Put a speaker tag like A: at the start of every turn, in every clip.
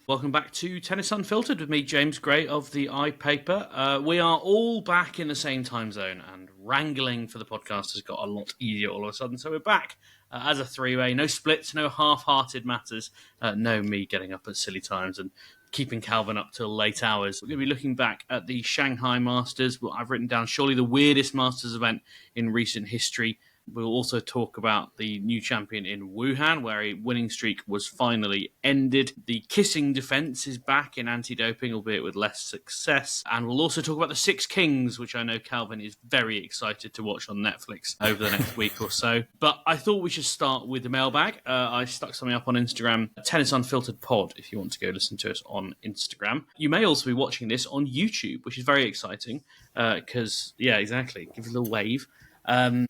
A: Welcome back to Tennis Unfiltered with me, James Gray of the iPaper. We are all back in the same time zone, and wrangling for the podcast has got a lot easier all of a sudden. So we're back as a three-way. No splits, no half-hearted matters, no me getting up at silly times and keeping Calvin up till late hours. We're going to be looking back at the Shanghai Masters. Well, I've written down surely the weirdest Masters event in recent history. We'll also talk about the new champion in Wuhan, where a winning streak was finally ended. The kissing defence is back in anti-doping, albeit with less success. And we'll also talk about the Six Kings, which I know Calvin is very excited to watch on Netflix over the next week or so. But I thought we should start with the mailbag. I stuck something up on Instagram, Tennis Unfiltered Pod, if you want to go listen to us on Instagram. You may also be watching this on YouTube, which is very exciting because, yeah, exactly, give it a little wave.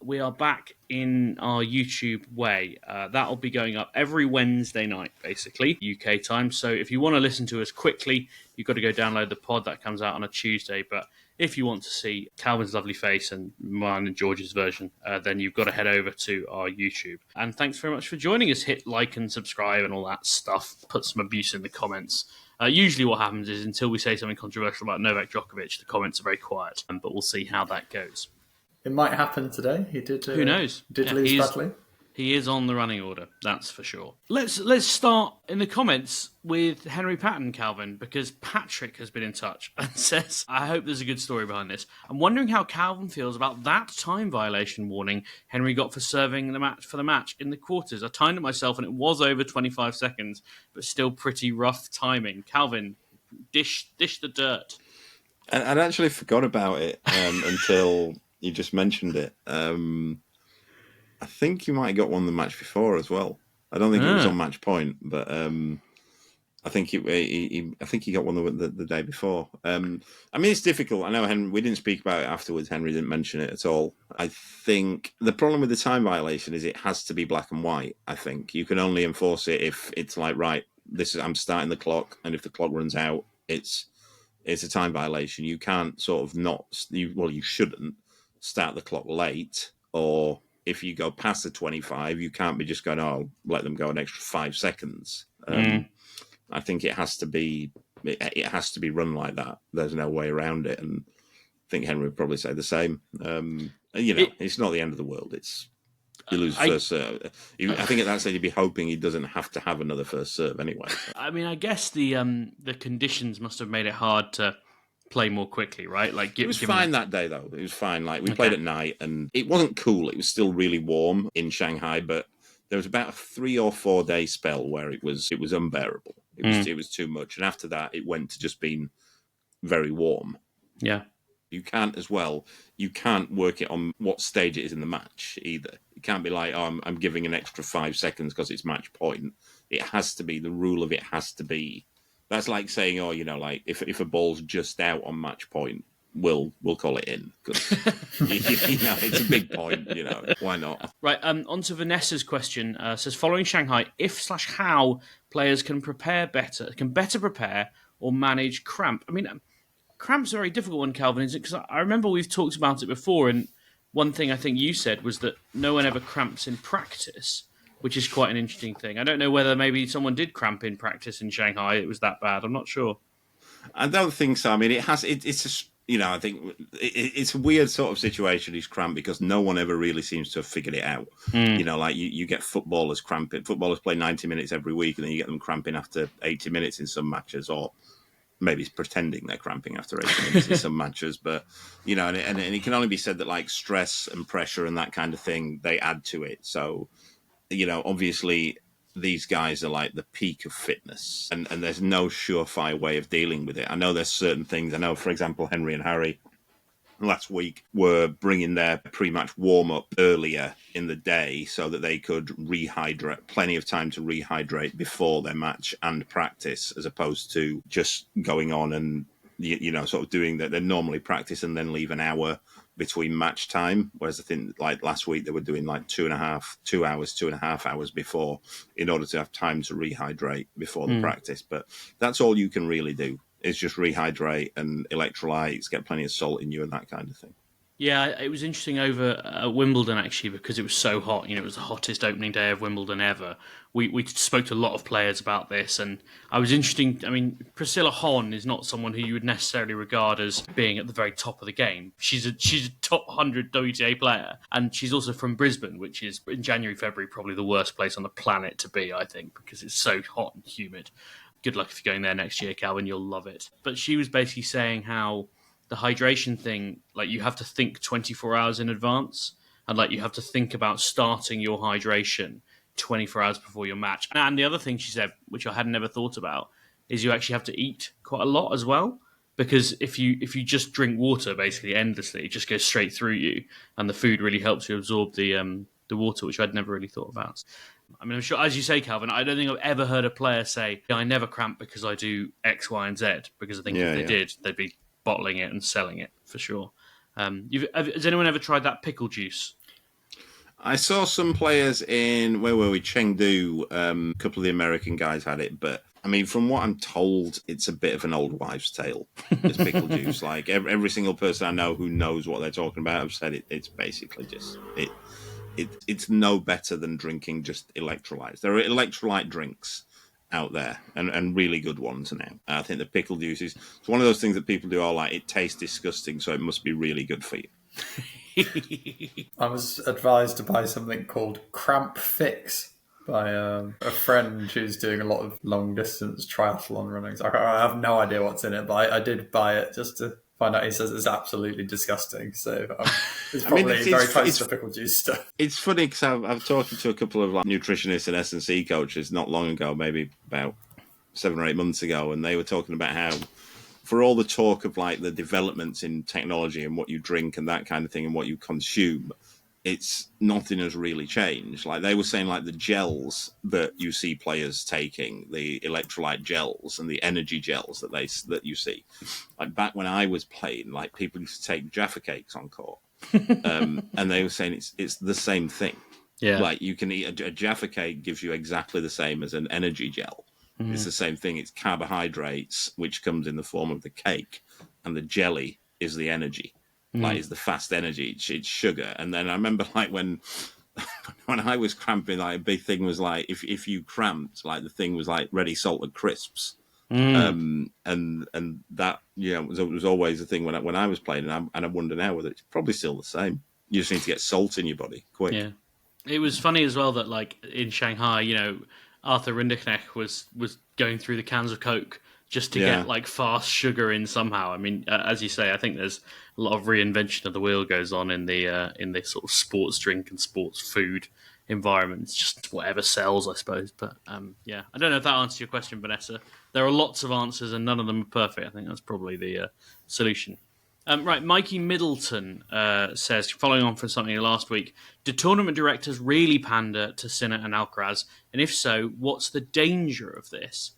A: We are back in our YouTube way. That'll be going up every Wednesday night, basically, UK time. So if you want to listen to us quickly, you've got to go download the pod. That comes out on a Tuesday. But if you want to see Calvin's lovely face and mine and George's version, then you've got to head over to our YouTube. And thanks very much for joining us. Hit like and subscribe and all that stuff. Put some abuse in the comments. Usually what happens is until we say something controversial about Novak Djokovic, the comments are very quiet. But we'll see how that goes.
B: It might happen today. He did.
A: Who knows?
B: Lose badly.
A: He is on the running order. That's for sure. Let's start in the comments with Henry Patton, Calvin, because Patrick has been in touch and says, "I hope there's a good story behind this. I'm wondering how Calvin feels about that time violation warning Henry got for serving the match in the quarters. I timed it myself and it was over 25 seconds, but still pretty rough timing. Calvin, dish the dirt."
C: I'd actually forgot about it until you just mentioned it. I think you might have got one the match before as well. I don't think it was on match point, but I think he got one the day before. I mean, it's difficult. I know Henry, we didn't speak about it afterwards. Henry didn't mention it at all. I think the problem with the time violation is it has to be black and white. I think you can only enforce it if it's like, right, I'm starting the clock, and if the clock runs out, it's a time violation. You can't sort of you shouldn't start the clock late, or if you go past the 25, you can't be just going, oh, let them go an extra 5 seconds. I think it has to be run like that. There's no way around it, and I think Henry would probably say the same. It's not the end of the world. It's you lose first serve. I think at that stage you'd be hoping he doesn't have to have another first serve anyway.
A: I mean, I guess the conditions must have made it hard to play more quickly, right? Like,
C: it was fine that day, though. It was fine. Like, we played at night, and it wasn't cool. It was still really warm in Shanghai, but there was about a 3 or 4 day spell where it was unbearable. It was too much, and after that, it went to just being very warm.
A: Yeah.
C: You can't work it on what stage it is in the match either. It can't be like, oh, I'm giving an extra 5 seconds because it's match point. It has to be, the rule of it has to be. That's like saying, oh, like if a ball's just out on match point, we'll call it in because it's a big point. Why not?
A: Right. On to Vanessa's question. Says, following Shanghai, if/how players can better prepare or manage cramp. I mean, cramp's a very difficult one, Calvin, isn't it? Because I remember we've talked about it before, and one thing I think you said was that no one ever cramps in practice, which is quite an interesting thing. I don't know whether maybe someone did cramp in practice in Shanghai. It was that bad. I'm not sure.
C: I don't think so. I mean, I think it's a weird sort of situation, these cramp, because no one ever really seems to have figured it out. Like you get footballers cramping. Footballers play 90 minutes every week, and then you get them cramping after 80 minutes in some matches, or maybe it's pretending they're cramping after 80 minutes in some matches. But, and it can only be said that, like, stress and pressure and that kind of thing, they add to it. So, obviously these guys are like the peak of fitness, and there's no surefire way of dealing with it. I know there's certain things. I know, for example, Henry and Harry last week were bringing their pre-match warm-up earlier in the day so that they could rehydrate, plenty of time to rehydrate before their match and practice, as opposed to just going on and, sort of doing that. They normally practice and then leave an hour between match time, whereas I think like last week they were doing like 2.5 hours before, in order to have time to rehydrate before the practice. But that's all you can really do, is just rehydrate and electrolytes, get plenty of salt in you and that kind of thing.
A: Yeah, it was interesting over at Wimbledon, actually, because it was so hot. It was the hottest opening day of Wimbledon ever. We spoke to a lot of players about this, and I was interesting. I mean, Priscilla Hon is not someone who you would necessarily regard as being at the very top of the game. She's a top 100 WTA player, and she's also from Brisbane, which is, in January, February, probably the worst place on the planet to be, I think, because it's so hot and humid. Good luck if you're going there next year, Calvin. You'll love it. But she was basically saying how the hydration thing, like, you have to think 24 hours in advance, and like you have to think about starting your hydration 24 hours before your match. And the other thing she said, which I had never thought about, is you actually have to eat quite a lot as well, because if you just drink water basically endlessly, it just goes straight through you, and the food really helps you absorb the water, which I'd never really thought about. I mean, I'm sure, as you say, Calvin, I don't think I've ever heard a player say, I never cramp because I do X, Y, and Z, because I think if they did, they'd be bottling it and selling it for sure. Has anyone ever tried that pickle juice?
C: I saw some players in, where were we, Chengdu, a couple of the American guys had it, but I mean, from what I'm told, it's a bit of an old wives' tale, this pickle juice. Like, every single person I know who knows what they're talking about have said it's basically just, it's no better than drinking just electrolytes. There are electrolyte drinks out there, and really good ones now. I think the pickle juice is, it's one of those things that people do all like, it tastes disgusting, so it must be really good for you.
B: I was advised to buy something called Cramp Fix by a friend who's doing a lot of long distance triathlon running. So I have no idea what's in it, but I did buy it just to find out. He says it's absolutely disgusting. So it's probably very close to pickle juice stuff.
C: It's funny because I've talked to a couple of like nutritionists and S&C coaches not long ago, maybe about 7 or 8 months ago, and they were talking about how, for all the talk of like the developments in technology and what you drink and that kind of thing and what you consume, it's nothing has really changed. Like they were saying, like the gels that you see players taking, the electrolyte gels and the energy gels that you see, like back when I was playing, like people used to take Jaffa cakes on court, and they were saying it's the same thing.
A: Yeah,
C: like you can eat a Jaffa cake gives you exactly the same as an energy gel. Mm-hmm. It's the same thing. It's carbohydrates, which comes in the form of the cake, and the jelly is the energy. Like, it's the fast energy. It's sugar. And then I remember, like, when I was cramping, like, a big thing was, like, if you cramped, like, the thing was, like, ready salted crisps. And that, was always the thing when I was playing. And I wonder now whether it's probably still the same. You just need to get salt in your body quick.
A: Yeah. It was funny as well that, like, in Shanghai, Arthur Rinderknech was going through the cans of Coke just to get like fast sugar in somehow. I mean, as you say, I think there's a lot of reinvention of the wheel goes on in the sort of sports drink and sports food environments. Just whatever sells, I suppose. But I don't know if that answers your question, Vanessa. There are lots of answers and none of them are perfect. I think that's probably the solution. Right, Mikey Middleton says, following on from something last week, do tournament directors really pander to Sinner and Alcaraz? And if so, what's the danger of this?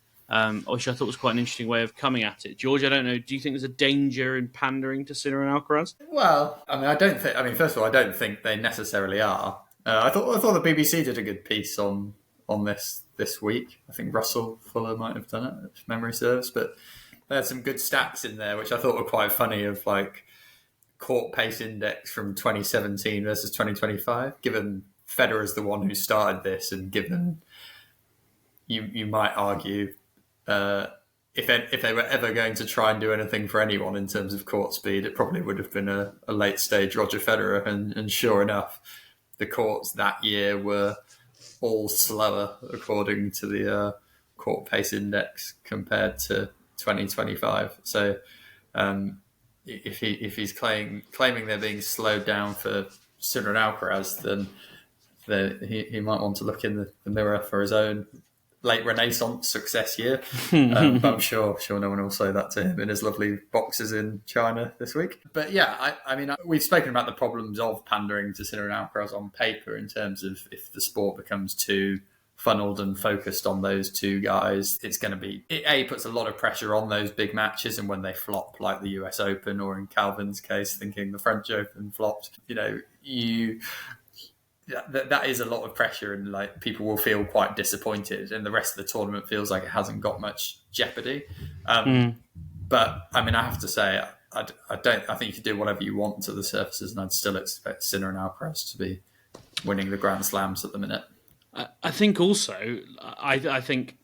A: Which I thought was quite an interesting way of coming at it. George, I don't know, do you think there's a danger in pandering to Sinner and Alcaraz?
B: Well, first of all, I don't think they necessarily are. I thought the BBC did a good piece on this week. I think Russell Fuller might have done it, if memory serves, but they had some good stats in there, which I thought were quite funny, of like court pace index from 2017 versus 2025, given Federer's the one who started this, and given you might argue if they were ever going to try and do anything for anyone in terms of court speed, it probably would have been a late stage Roger Federer. And sure enough, the courts that year were all slower according to the court pace index compared to 2025. So if he's claiming they're being slowed down for Sinner and Alcaraz, then he might want to look in the mirror for his own late Renaissance success year. But I'm sure no one will say that to him in his lovely boxes in China this week. But yeah, I mean, we've spoken about the problems of pandering to Sinner and Alcaraz on paper in terms of if the sport becomes too funneled and focused on those two guys, it's going to be, it puts a lot of pressure on those big matches, and when they flop, like the US Open, or in Calvin's case, thinking the French Open flopped, that is a lot of pressure, and like people will feel quite disappointed, and the rest of the tournament feels like it hasn't got much jeopardy. But I mean, I have to say, I don't. I think you can do whatever you want to the surfaces, and I'd still expect Sinner and Alcaraz to be winning the Grand Slams at the minute.
A: I think also, I think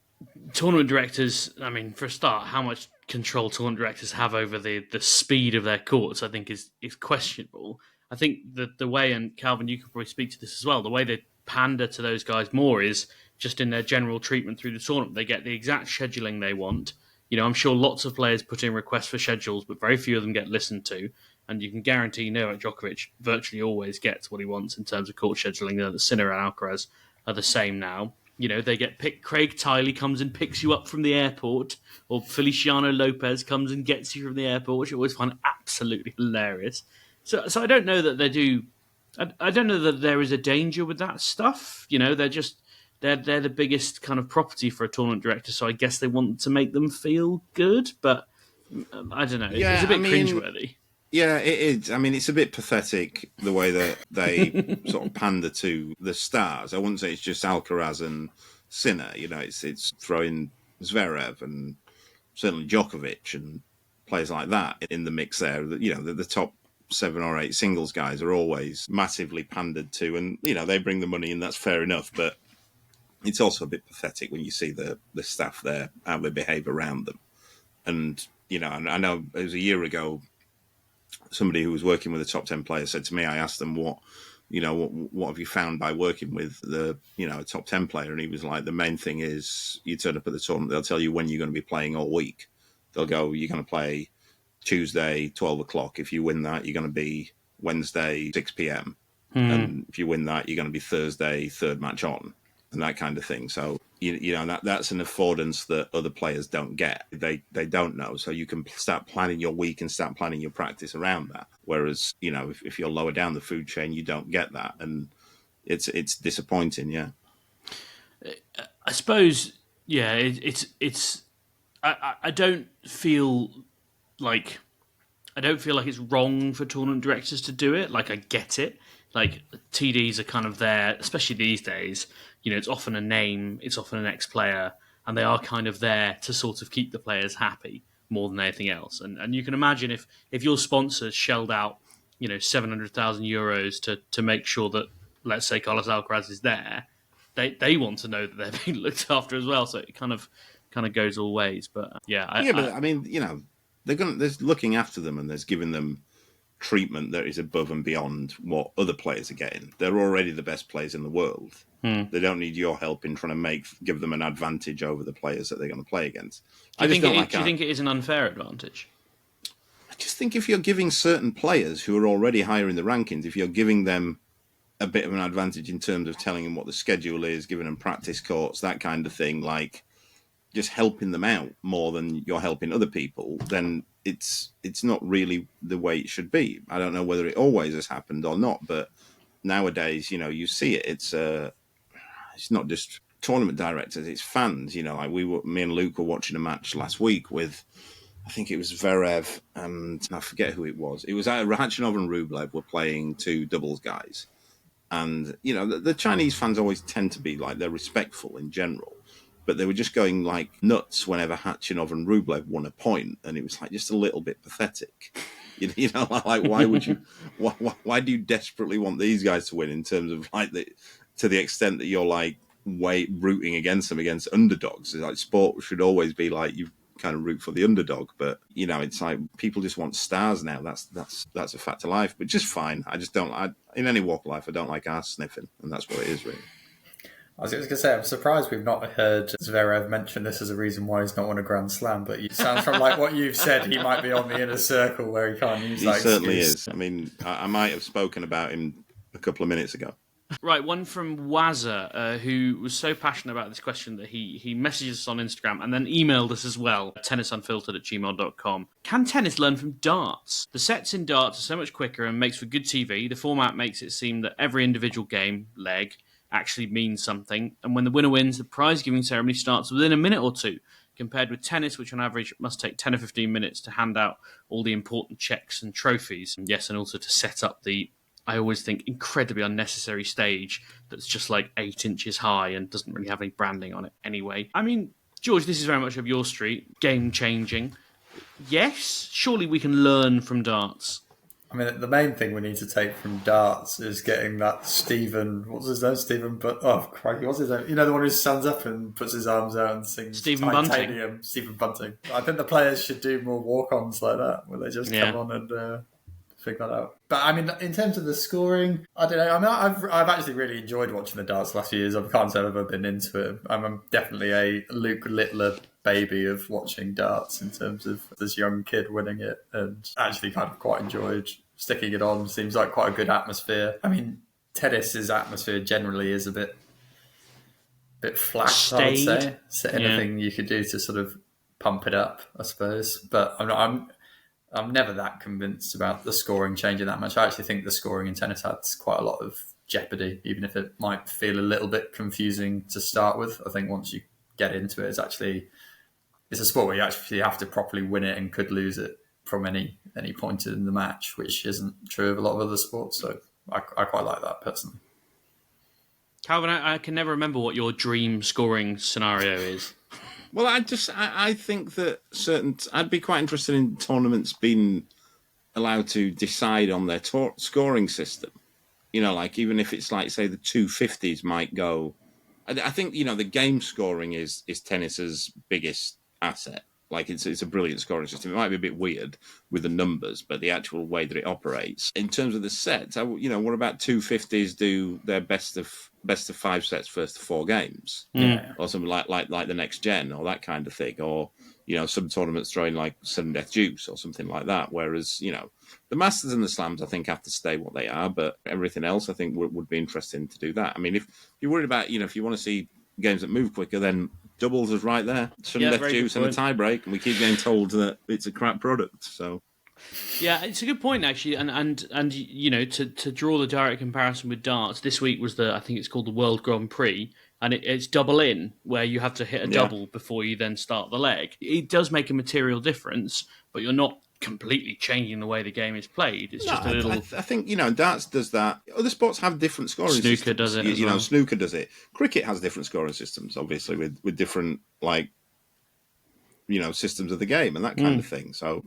A: tournament directors, I mean, for a start, how much control tournament directors have over the speed of their courts, I think is questionable. I think the way, and Calvin, you could probably speak to this as well, the way they pander to those guys more is just in their general treatment through the tournament. They get the exact scheduling they want. I'm sure lots of players put in requests for schedules, but very few of them get listened to. And you can guarantee Novak Djokovic virtually always gets what he wants in terms of court scheduling. The Sinner and Alcaraz are the same now. They get picked. Craig Tiley comes and picks you up from the airport, or Feliciano Lopez comes and gets you from the airport, which I always find absolutely hilarious. So I don't know that they do. I don't know that there is a danger with that stuff. They're the biggest kind of property for a tournament director, so I guess they want to make them feel good. But I don't know. It's a bit cringeworthy.
C: Yeah, it is. I mean, it's a bit pathetic the way that they sort of pander to the stars. I wouldn't say it's just Alcaraz and Sinner. It's throwing Zverev and certainly Djokovic and players like that in the mix there. The top 7 or 8 singles guys are always massively pandered to, and they bring the money in. That's fair enough, but it's also a bit pathetic when you see the staff there, how they behave around them. And I know it was a year ago. Somebody who was working with the top 10 players said to me, I asked them what have you found by working with the a top 10 player, and he was like, the main thing is you turn up at the tournament, they'll tell you when you're going to be playing all week. They'll go, you're going to play Tuesday 12 o'clock. If you win that, you're going to be Wednesday 6 p.m. And if you win that, you're going to be Thursday third match on, and that kind of thing. So that's an affordance that other players don't get. They don't know. So you can start planning your week and start planning your practice around that. Whereas, if you're lower down the food chain, you don't get that. And it's disappointing, yeah.
A: I suppose, yeah, I don't feel like it's wrong for tournament directors to do it. Like, I get it. Like, TDs are kind of there, especially these days. It's often a name, it's often an ex-player, and they are kind of there to sort of keep the players happy more than anything else. And you can imagine if your sponsors shelled out, 700,000 euros to make sure that, let's say, Carlos Alcaraz is there, they want to know that they're being looked after as well. So it kind of goes all ways. But there's looking after them, and there's giving them treatment that is above and beyond what other players are getting. They're already the best players in the world. They don't need your help in trying to give them an advantage over the players that they're going to play against. Do you think it is an unfair advantage?
C: I just think if you're giving certain players who are already higher in the rankings, if you're giving them a bit of an advantage in terms of telling them what the schedule is, giving them practice courts, that kind of thing, like just helping them out more than you're helping other people, then it's not really the way it should be. I don't know whether it always has happened or not, but nowadays, you see it. It's not just tournament directors, it's fans. Like me and Luke were watching a match last week with, I think it was Zverev and I forget who it was. It was Khachanov and Rublev were playing 2 doubles guys. And, the Chinese fans always tend to be like, they're respectful in general. But they were just going like nuts whenever Khachanov and Rublev won a point. And it was like just a little bit pathetic. Like why would you, why do you desperately want these guys to win in terms of like to the extent that you're like rooting against them, against underdogs? It's like sport should always be like you kind of root for the underdog, but it's like people just want stars now. That's a fact of life, but just fine. I just don't. In any walk of life, I don't like ass sniffing, and that's what it is really.
B: I was going to say, I'm surprised we've not heard Zverev mention this as a reason why he's not won a Grand Slam, but it sounds from like what you've said, he might be on the inner circle where he can't use that excuse.
C: He certainly is. I mean, I might have spoken about him a couple of minutes ago.
A: Right, one from Wazza, who was so passionate about this question that he messaged us on Instagram and then emailed us as well, tennisunfiltered@gmail.com. Can tennis learn from darts? The sets in darts are so much quicker and makes for good TV. The format makes it seem that every individual game, leg, actually means something. And when the winner wins, the prize-giving ceremony starts within a minute or two, compared with tennis, which on average must take 10 or 15 minutes to hand out all the important checks and trophies. And yes, and also to set up the, I always think, incredibly unnecessary stage that's just like 8 inches high and doesn't really have any branding on it anyway. I mean, George, this is very much up your street. Game-changing. yes, surely we can learn from darts.
B: I mean, the main thing we need to take from darts is getting that Stephen, what's his name? Stephen, but oh crikey, what's his name? You know, the one who stands up and puts his arms out and sings
A: Stephen
B: Titanium.
A: Bunting.
B: Stephen Bunting. I think the players should do more walk-ons like that, where they just come on and figure that out. But I mean, in terms of the scoring, I don't know. I mean, I've actually really enjoyed watching the darts the last few years. I can't say I've ever been into it. I'm definitely a Luke Littler baby of watching darts in terms of this young kid winning it, and actually kind of quite enjoyed sticking it on. Seems like quite a good atmosphere. I mean, tennis's atmosphere generally is a bit flat,
A: Staid.
B: I would say. So anything you could do to sort of pump it up, I suppose. But I'm never that convinced about the scoring changing that much. I actually think the scoring in tennis adds quite a lot of jeopardy, even if it might feel a little bit confusing to start with. I think once you get into it, it's a sport where you actually have to properly win it and could lose it from any point in the match, which isn't true of a lot of other sports. So I quite like that personally.
A: Calvin, I can never remember what your dream scoring scenario is.
C: Well, I think that I'd be quite interested in tournaments being allowed to decide on their scoring system. You know, like even if it's like, say, the 250s might go. I think, you know, the game scoring is tennis's biggest asset. Like it's a brilliant scoring system. It might be a bit weird with the numbers, but the actual way that it operates in terms of the sets, you know, what about 250s do their best of 5 sets first to 4 games, or something like the next gen or that kind of thing, or you know, some tournaments throwing like sudden death juice or something like that. Whereas, you know, the Masters and the Slams I think have to stay what they are, but everything else I think would be interesting to do that. I mean, if you're worried about, you know, if you want to see games that move quicker, then doubles is right there. Sudden death juice and a tie break, and we keep getting told that it's a crap product. So
A: yeah, it's a good point actually, and you know, to draw the direct comparison with darts, this week was I think it's called the World Grand Prix, and it's double in, where you have to hit a double before you then start the leg. It does make a material difference, but you're not completely changing the way the game is played. It's just a little.
C: I think, you know, darts does that. Other sports have different scoring systems.
A: Snooker does it.
C: You know, snooker does it. Cricket has different scoring systems, obviously, with different, like, you know, systems of the game and that kind of thing. So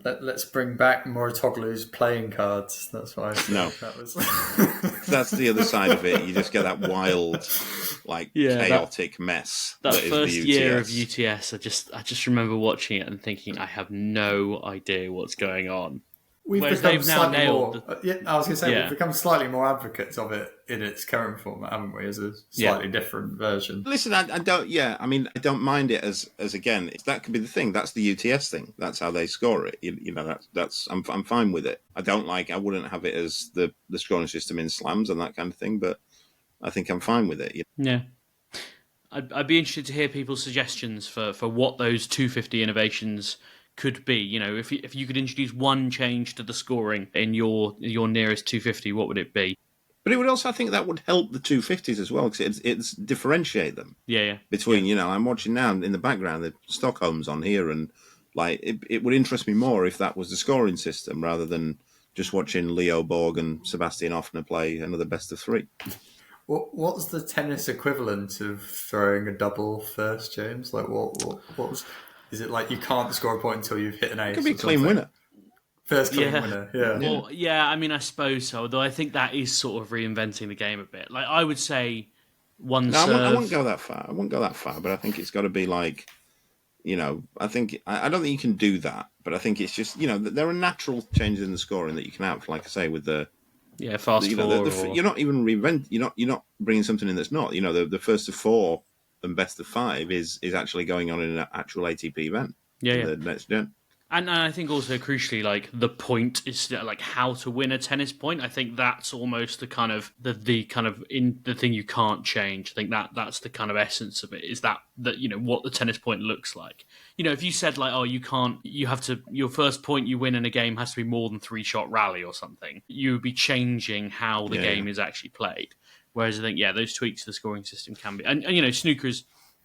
B: let's bring back Mouratoglou's playing cards. That's why I said that was.
C: That's the other side of it. You just get that wild, like chaotic mess.
A: That
C: is
A: first
C: the UTS.
A: year of UTS, I just remember watching it and thinking, I have no idea what's going on.
B: We've
A: Whereas
B: become
A: they've now
B: slightly
A: nailed.
B: more. I was going to say we've become slightly more advocates of it in its current format, haven't we? As a slightly different version.
C: Listen, I don't. Yeah, I mean, I don't mind it as again. That could be the thing. That's the UTS thing. That's how they score it. You know, that's. I'm fine with it. I wouldn't have it as the scoring system in slams and that kind of thing. But I think I'm fine with it.
A: Yeah. I'd be interested to hear people's suggestions for what those 250 innovations could be. You know, if you could introduce one change to the scoring in your nearest 250, what would it be?
C: But it would also, I think, that would help the 250s as well, because it's differentiate them.
A: Yeah.
C: Between, you know, I'm watching now in the background, the Stockholm's on here, and like it would interest me more if that was the scoring system rather than just watching Leo Borg and Sebastian Offner play another best of 3.
B: What's the tennis equivalent of throwing a double first, James? Like what was? Is it like you can't score a point until you've hit an ace?
C: It could be clean winner.
B: First clean winner, yeah.
A: Well, I mean, I suppose so. Though I think that is sort of reinventing the game a bit. Like I would say, serve.
C: I won't go that far. But I think it's got to be like, you know, I don't think you can do that. But I think it's just, you know, there are natural changes in the scoring that you can have. Like I say, with the
A: fast four.
C: You're not even You're not bringing something in that's not. You know, the first of 4 and best of 5 is actually going on in an actual ATP event. The next gen.
A: And I think also crucially, like the point is like how to win a tennis point. I think that's almost the kind of the kind of in the thing you can't change. I think that's the kind of essence of it. Is that you know what the tennis point looks like. You know, if you said like, oh, you have to your first point you win in a game has to be more than 3-shot rally or something. You would be changing how the game is actually played. Whereas I think those tweaks to the scoring system can be, and you know, snooker's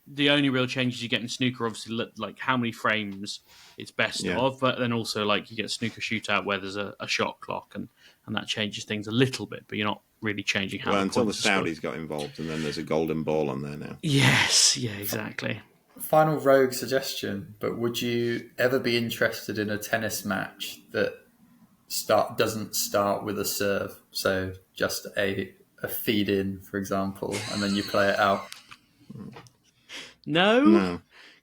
A: the only real changes you get in snooker, obviously, like how many frames it's best of, but then also like you get snooker shootout where there's a shot clock and that changes things a little bit, but you're not really changing how.
C: Well, until the Saudis got involved, and then there's a golden ball on there now.
A: Yes, yeah, exactly.
B: final rogue suggestion, but would you ever be interested in a tennis match that doesn't start with a serve? So just a feed in, for example, and then you play it out.
A: No.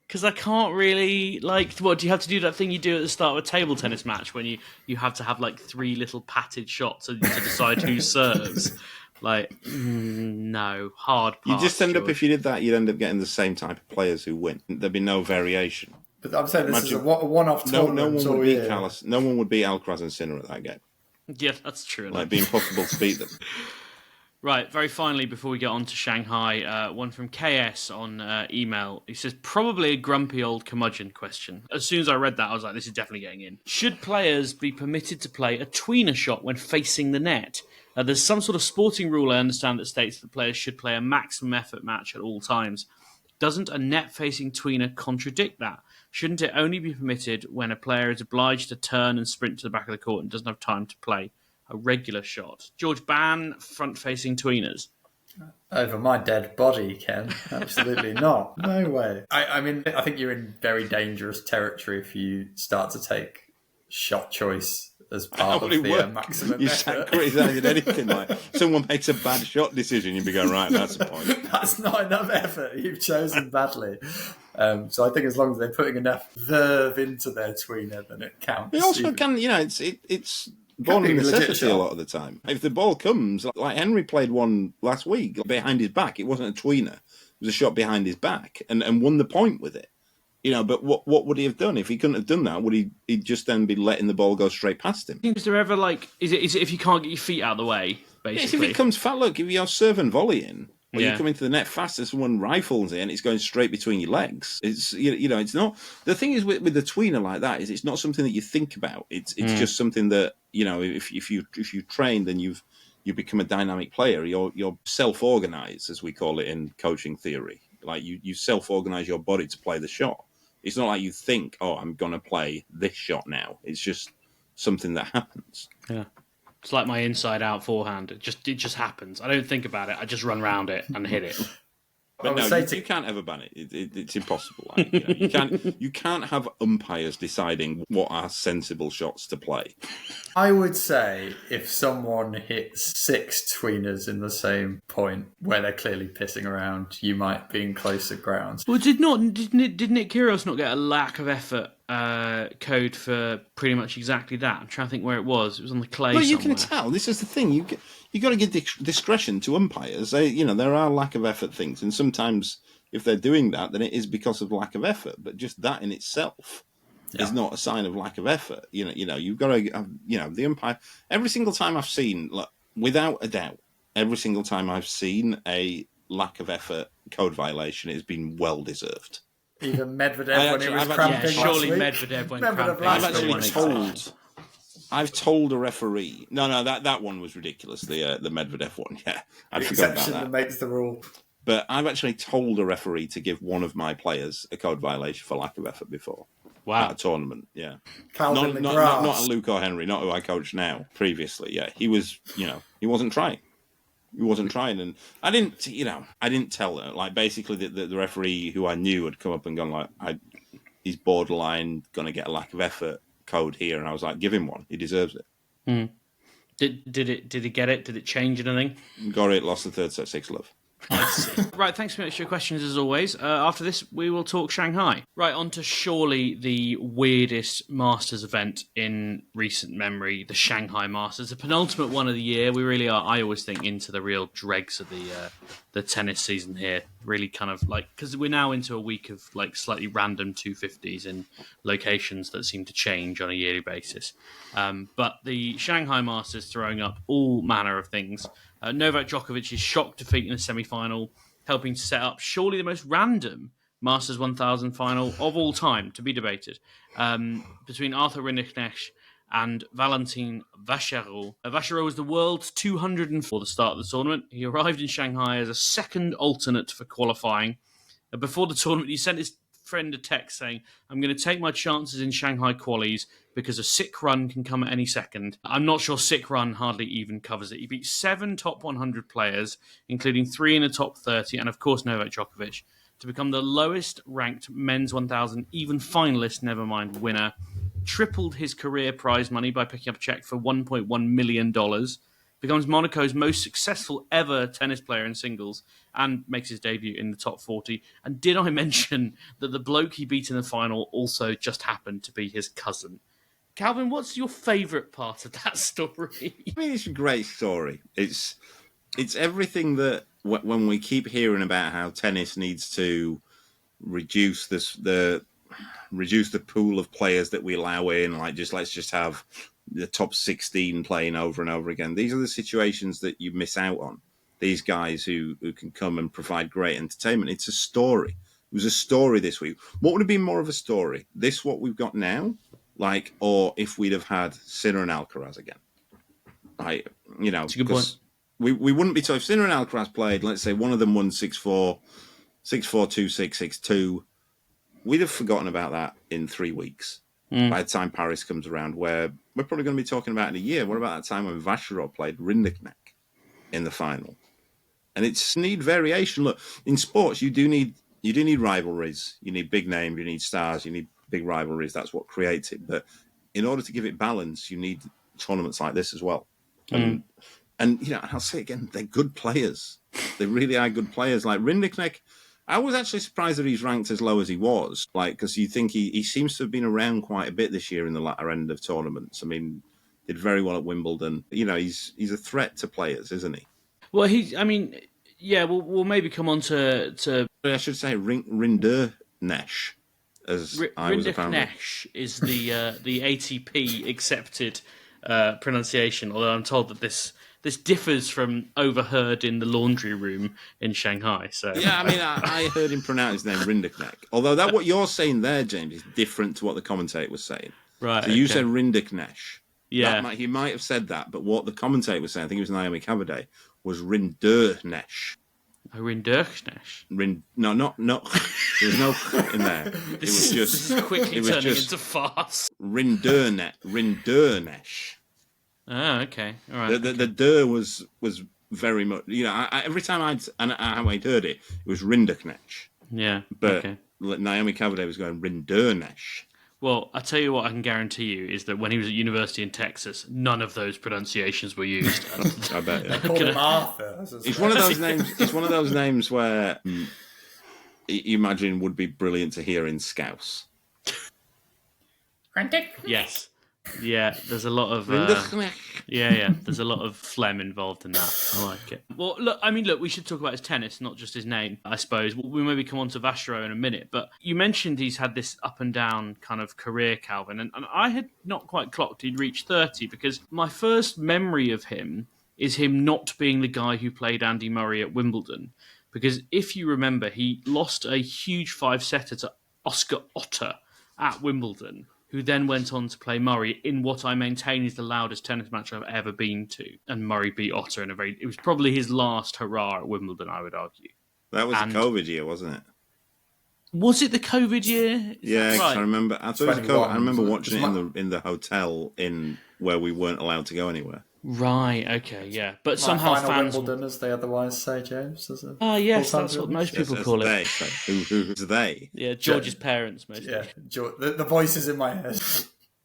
A: Because I can't really, what, do you have to do that thing you do at the start of a table tennis match when you have to have, 3 little patted shots to decide who serves? No, hard pass.
C: You just end up,
A: George.
C: if you did that, you'd end up getting the same type of players who win. There'd be no variation.
B: But I'm saying this is a one-off tournament.
C: No one would beat Alcaraz and Sinner at that game.
A: Yeah, that's true.
C: It'd be impossible to beat them.
A: Right, very finally, before we get on to Shanghai, one from KS on email. He says, probably a grumpy old curmudgeon question. As soon as I read that, I was like, this is definitely getting in. Should players be permitted to play a tweener shot when facing the net? There's some sort of sporting rule, I understand, that states that players should play a maximum effort match at all times. Doesn't a net-facing tweener contradict that? Shouldn't it only be permitted when a player is obliged to turn and sprint to the back of the court and doesn't have time to play a regular shot? George, ban front-facing tweeners.
B: Over my dead body, Ken. Absolutely not. No way. I mean, I think you're in very dangerous territory if you start to take shot choice as part of the maximum
C: you
B: effort.
C: start criticising anything. Someone makes a bad shot decision, you'd be going, right, that's the point.
B: That's not enough effort. You've chosen badly. So I think as long as they're putting enough verve into their tweener, then it counts.
C: It also can, it's born of necessity a lot of the time. If the ball comes, like Henry played one last week behind his back, it wasn't a tweener, it was a shot behind his back, and won the point with it. But what would he have done if he couldn't have done that? Would he'd just then be letting the ball go straight past him?
A: Is there ever is it if you can't get your feet out of the way, basically?
C: Yes, if it comes fat, look, if you're serving volley in, or you come into the net fast and someone rifles it and it's going straight between your legs. It's it's not. The thing is with the tweener like that is it's not something that you think about. It's just something that if you train, then you become a dynamic player. You're self-organized, as we call it in coaching theory. Like you self-organize your body to play the shot. It's not like you think, oh, I'm going to play this shot now. It's just something that happens.
A: Yeah. It's like my inside-out forehand. It just happens. I don't think about it. I just run around it and hit it.
C: But no, you can't ever ban it. It's impossible. You can't have umpires deciding what are sensible shots to play.
B: I would say if someone hits 6 tweeners in the same point where they're clearly pissing around, you might be in closer grounds.
A: Well, did Nick Kyrgios not get a lack of effort code for pretty much exactly that? I'm trying to think where it was. It was on the clay.
C: Well, you
A: somewhere.
C: can tell. This is the thing. You got to give discretion to umpires. There are lack of effort things, and sometimes if they're doing that, then it is because of lack of effort. But just that in itself is not a sign of lack of effort. You've got to have, the umpire. Every single time I've seen, without a doubt, every single time I've seen a lack of effort code violation, it's been well deserved.
B: Even Medvedev when he was cramping
A: surely
B: last week.
A: Medvedev went
B: Remember
A: cramping.
C: I've told a referee. No, that one was ridiculous. The Medvedev one, yeah. I'd forgotten about
B: that makes the rule.
C: But I've actually told a referee to give one of my players a code violation for lack of effort before.
A: Wow.
C: At a tournament, yeah.
B: Calvin
C: not Luke or Henry, not who I coach now. Previously, yeah. He was, he wasn't trying. He wasn't trying, and I didn't tell her. Basically, the referee who I knew had come up and gone he's borderline going to get a lack of effort code here, and I was like, give him one. He deserves it.
A: Mm. Did he get it? Did it change anything?
C: Got it. Lost the third set 6-love.
A: I see. Right, thanks very much for your questions as always. After this, we will talk Shanghai. Right, on to surely the weirdest Masters event in recent memory, the Shanghai Masters, the penultimate one of the year. We really are, I always think, into the real dregs of the tennis season here. Really kind of because we're now into a week of slightly random 250s in locations that seem to change on a yearly basis. But the Shanghai Masters throwing up all manner of things. Novak Djokovic's shock defeat in the semi-final, helping to set up surely the most random Masters 1000 final of all time, to be debated, between Arthur Rinderknech and Valentin Vacherot. Vacherot was the world's 204 at the start of the tournament. He arrived in Shanghai as a second alternate for qualifying. Before the tournament, he sent his friend a text saying, I'm going to take my chances in Shanghai qualies because a sick run can come at any second. I'm not sure sick run hardly even covers it. He beat 7 top 100 players, including 3 in the top 30, and of course Novak Djokovic, to become the lowest-ranked men's 1,000 even finalist, never mind winner. Tripled his career prize money by picking up a check for $1.1 million. Becomes Monaco's most successful ever tennis player in singles and makes his debut in the top 40. And did I mention that the bloke he beat in the final also just happened to be his cousin? Calvin, what's your favourite part of that story?
C: I mean, it's a great story. It's everything that when we keep hearing about how tennis needs to reduce the pool of players that we allow in, like let's just have the top 16 playing over and over again. These are the situations that you miss out on. These guys who can come and provide great entertainment. It's a story. It was a story this week. What would have been more of a story? This, what we've got now? Or if we'd have had Sinner and Alcaraz again?
A: That's a good point.
C: We wouldn't be told if Sinner and Alcaraz played, let's say one of them won 6-4, 6-4, 2-6, 6-2. We'd have forgotten about that in 3 weeks. By the time Paris comes around, where we're probably going to be talking about in a year. What about that time when Vacherot played Rinderknech in the final? And it's need variation. Look, in sports, you do need rivalries. You need big names. You need stars. You need big rivalries. That's what creates it. But in order to give it balance, you need tournaments like this as well. And I'll say again, they're good players. They really are good players. Like Rinderknech, I was actually surprised that he's ranked as low as he was. Because you think he seems to have been around quite a bit this year in the latter end of tournaments. I mean, did very well at Wimbledon. He's a threat to players, isn't he?
A: Well, we'll maybe come on to...
C: I should say Rinderknech.
A: Rinderknech is the ATP accepted pronunciation, although I'm told that this differs from overheard in the laundry room in Shanghai. So
C: yeah, I mean, I heard him pronounce his name Rinderknech. Although what you're saying there, James, is different to what the commentator was saying.
A: Right.
C: So you said Rinderknech.
A: Yeah.
C: He might have said that, but what the commentator was saying, I think it was Naomi Cavaday, was Rinderknech.
A: Rinderknech.
C: No. There was no in there.
A: This is quickly turning into farce.
C: Rinderknech.
A: Oh, okay. All right.
C: The der was very much, every time I'd heard it, it was Rinderknech.
A: Yeah.
C: But Naomi Cavaday was going Rinderknech.
A: Well, I tell you what I can guarantee you is that when he was at university in Texas, none of those pronunciations were used.
C: I bet. Yeah.
B: They called him Arthur.
C: It's one of those names. It's one of those names where you imagine would be brilliant to hear in Scouse.
A: Yes. Yeah, there's a lot of there's a lot of phlegm involved in that. I like it. Well, look, we should talk about his tennis, not just his name, I suppose. We'll maybe come on to Vacherot in a minute, but you mentioned he's had this up and down kind of career, Calvin, and I had not quite clocked he'd reached 30, because my first memory of him is him not being the guy who played Andy Murray at Wimbledon, because if you remember, he lost a huge 5-setter to Oscar Otter at Wimbledon, who then went on to play Murray in what I maintain is the loudest tennis match I've ever been to. And Murray beat Otter it was probably his last hurrah at Wimbledon, I would argue.
C: That was the COVID year, wasn't it?
A: Was it the COVID year?
C: Yeah,
A: right?
C: I remember. I thought it was COVID. I remember watching it in the hotel where we weren't allowed to go anywhere.
A: Right. Okay. Yeah, but somehow fans.
B: Wimbledon, as they otherwise say, James.
A: Yes, that's what most people call it.
C: Who's they?
A: Yeah, George's parents mostly.
B: Yeah, the voices in my head.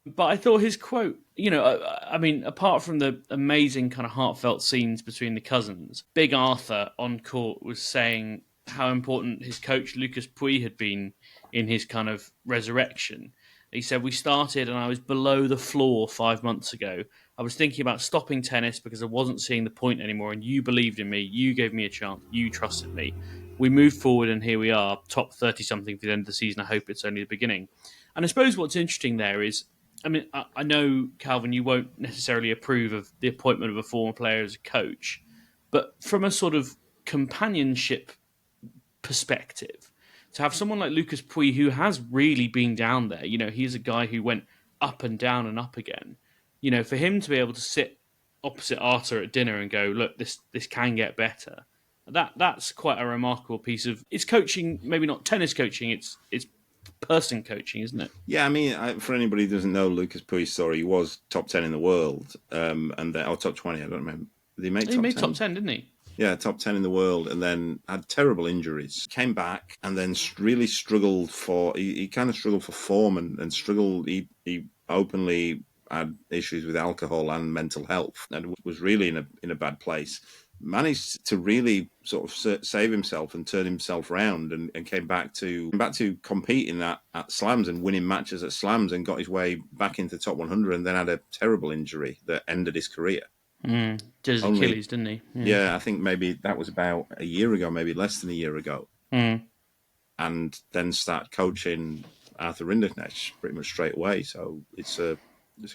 A: But I thought his quote, apart from the amazing kind of heartfelt scenes between the cousins, Big Arthur on court was saying how important his coach Lucas Pouille had been in his kind of resurrection. He said, "We started and I was below the floor 5 months ago. I was thinking about stopping tennis because I wasn't seeing the point anymore, and you believed in me. You gave me a chance. You trusted me. We moved forward, and here we are, top 30-something for the end of the season. I hope it's only the beginning." And I suppose what's interesting there is, I know, Calvin, you won't necessarily approve of the appointment of a former player as a coach, but from a sort of companionship perspective, to have someone like Lucas Pouille, who has really been down there, he's a guy who went up and down and up again. For him to be able to sit opposite Arthur at dinner and go, look, this can get better. That's quite a remarkable piece of... It's coaching, maybe not tennis coaching, it's person coaching, isn't it?
C: Yeah, for anybody who doesn't know Lucas Pouille's story, he was top 10 in the world, or top 20, I don't remember. Did he make top 10?
A: He made top 10, didn't he?
C: Yeah, top 10 in the world, and then had terrible injuries. Came back and then really struggled for. He kind of struggled for form and struggled. He openly had issues with alcohol and mental health, and was really in a bad place. Managed to really sort of save himself and turn himself around, and came back to competing at slams and winning matches at slams, and got his way back into top 100, and then had a terrible injury that ended his career.
A: Did his Achilles, didn't he?
C: Yeah, I think maybe that was about a year ago, maybe less than a year ago. And then start coaching Arthur Rinderknech pretty much straight away. So it's a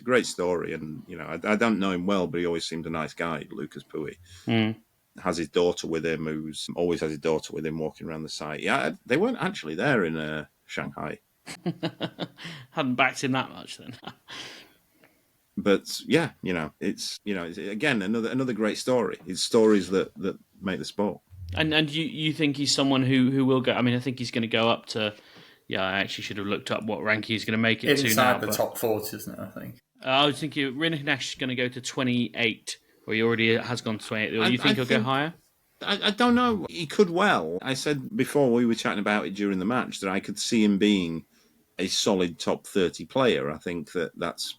C: great story, and I don't know him well, but he always seemed a nice guy. Lucas Pouille has his daughter with him, who's always has his daughter with him walking around the site. Yeah, they weren't actually there in Shanghai.
A: Hadn't backed him that much then.
C: But yeah, it's again another great story. It's stories that make the sport.
A: And you think he's someone who will go? I mean, I think he's going to go up to. Yeah, I actually should have looked up what rank he's going to make it to now.
B: Inside the top 40, isn't it? I think.
A: I was thinking Rinderknech is going to go to 28, or he already has gone to 28. Or you think he'll go higher?
C: I don't know. He could well. I said before we were chatting about it during the match that I could see him being a solid top 30 player. I think that's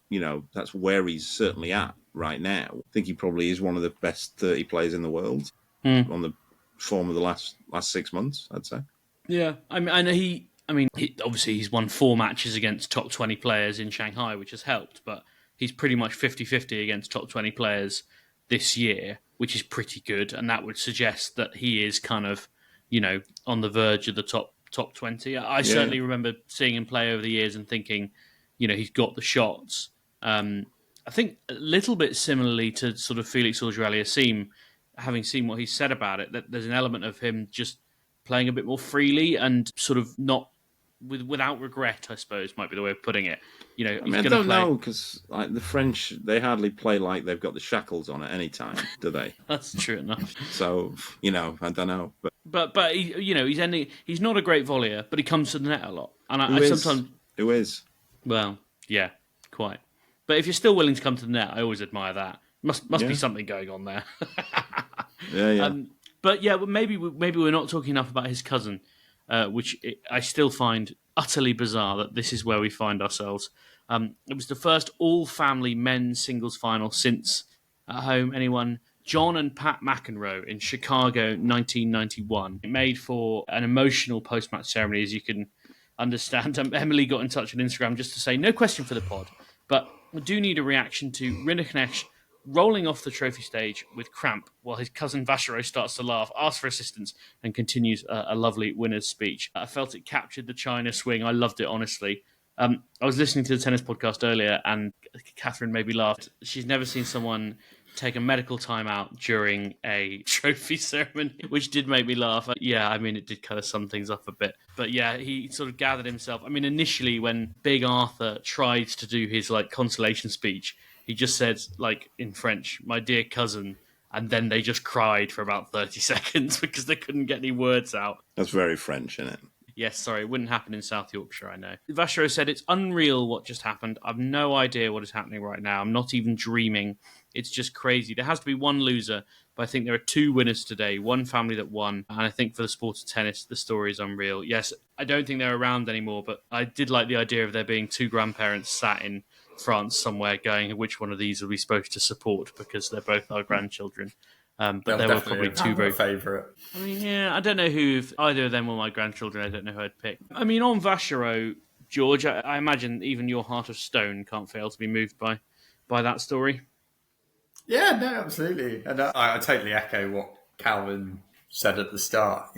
C: where he's certainly at right now. I think he probably is one of the best 30 players in the world on the form of the last 6 months, I'd say.
A: Yeah, I mean, obviously he's won 4 matches against top 20 players in Shanghai, which has helped, but he's pretty much 50-50 against top 20 players this year, which is pretty good, and that would suggest that he is kind of, on the verge of the top 20. I certainly remember seeing him play over the years and thinking, he's got the shots. I think a little bit similarly to sort of Felix Auger-Aliassime, having seen what he said about it, that there's an element of him just playing a bit more freely and sort of not without regret, I suppose, might be the way of putting it.
C: I don't know, because like the French, they hardly play like they've got the shackles on at any time, do they?
A: That's true enough.
C: So, I don't know.
A: But he's not a great volleyer, but he comes to the net a lot. And sometimes...
C: Who is?
A: Well, yeah, quite. But if you're still willing to come to the net, I always admire that. Must be something going on there.
C: Yeah.
A: But yeah, maybe we're not talking enough about his cousin, which I still find utterly bizarre that this is where we find ourselves. It was the first all-family men's singles final since, at home, anyone, John and Pat McEnroe in Chicago 1991. It made for an emotional post-match ceremony, as you can understand. Emily got in touch on Instagram just to say, no question for the pod, but I do need a reaction to Rinderknech rolling off the trophy stage with cramp while his cousin Vacherot starts to laugh, asks for assistance, and continues a lovely winner's speech. I felt it captured the China swing. I loved it, honestly. I was listening to the tennis podcast earlier, and Catherine made me laugh. She's never seen someone take a medical timeout during a trophy ceremony, which did make me laugh. Yeah, I mean, it did kind of sum things up a bit. But yeah, he sort of gathered himself. I mean, initially when Big Arthur tried to do his consolation speech, he just said, in French, my dear cousin, and then they just cried for about 30 seconds because they couldn't get any words out.
C: That's very French, isn't it?
A: Yes, sorry, it wouldn't happen in South Yorkshire, I know. Vacherot said, it's unreal what just happened. I've no idea what is happening right now. I'm not even dreaming. It's just crazy. There has to be one loser, but I think there are 2 winners today, one family that won. And I think for the sport of tennis, the story is unreal. Yes, I don't think they're around anymore, but I did like the idea of there being 2 grandparents sat in France somewhere going, which one of these are we supposed to support, because they're both our grandchildren. But there were probably 2 very
B: favourite.
A: I mean, yeah, I don't know who, if either of them were my grandchildren, I don't know who I'd pick. I mean, on Vacherot, George, I imagine even your heart of stone can't fail to be moved by that story.
B: Yeah, no, absolutely. And I totally echo what Calvin said at the start.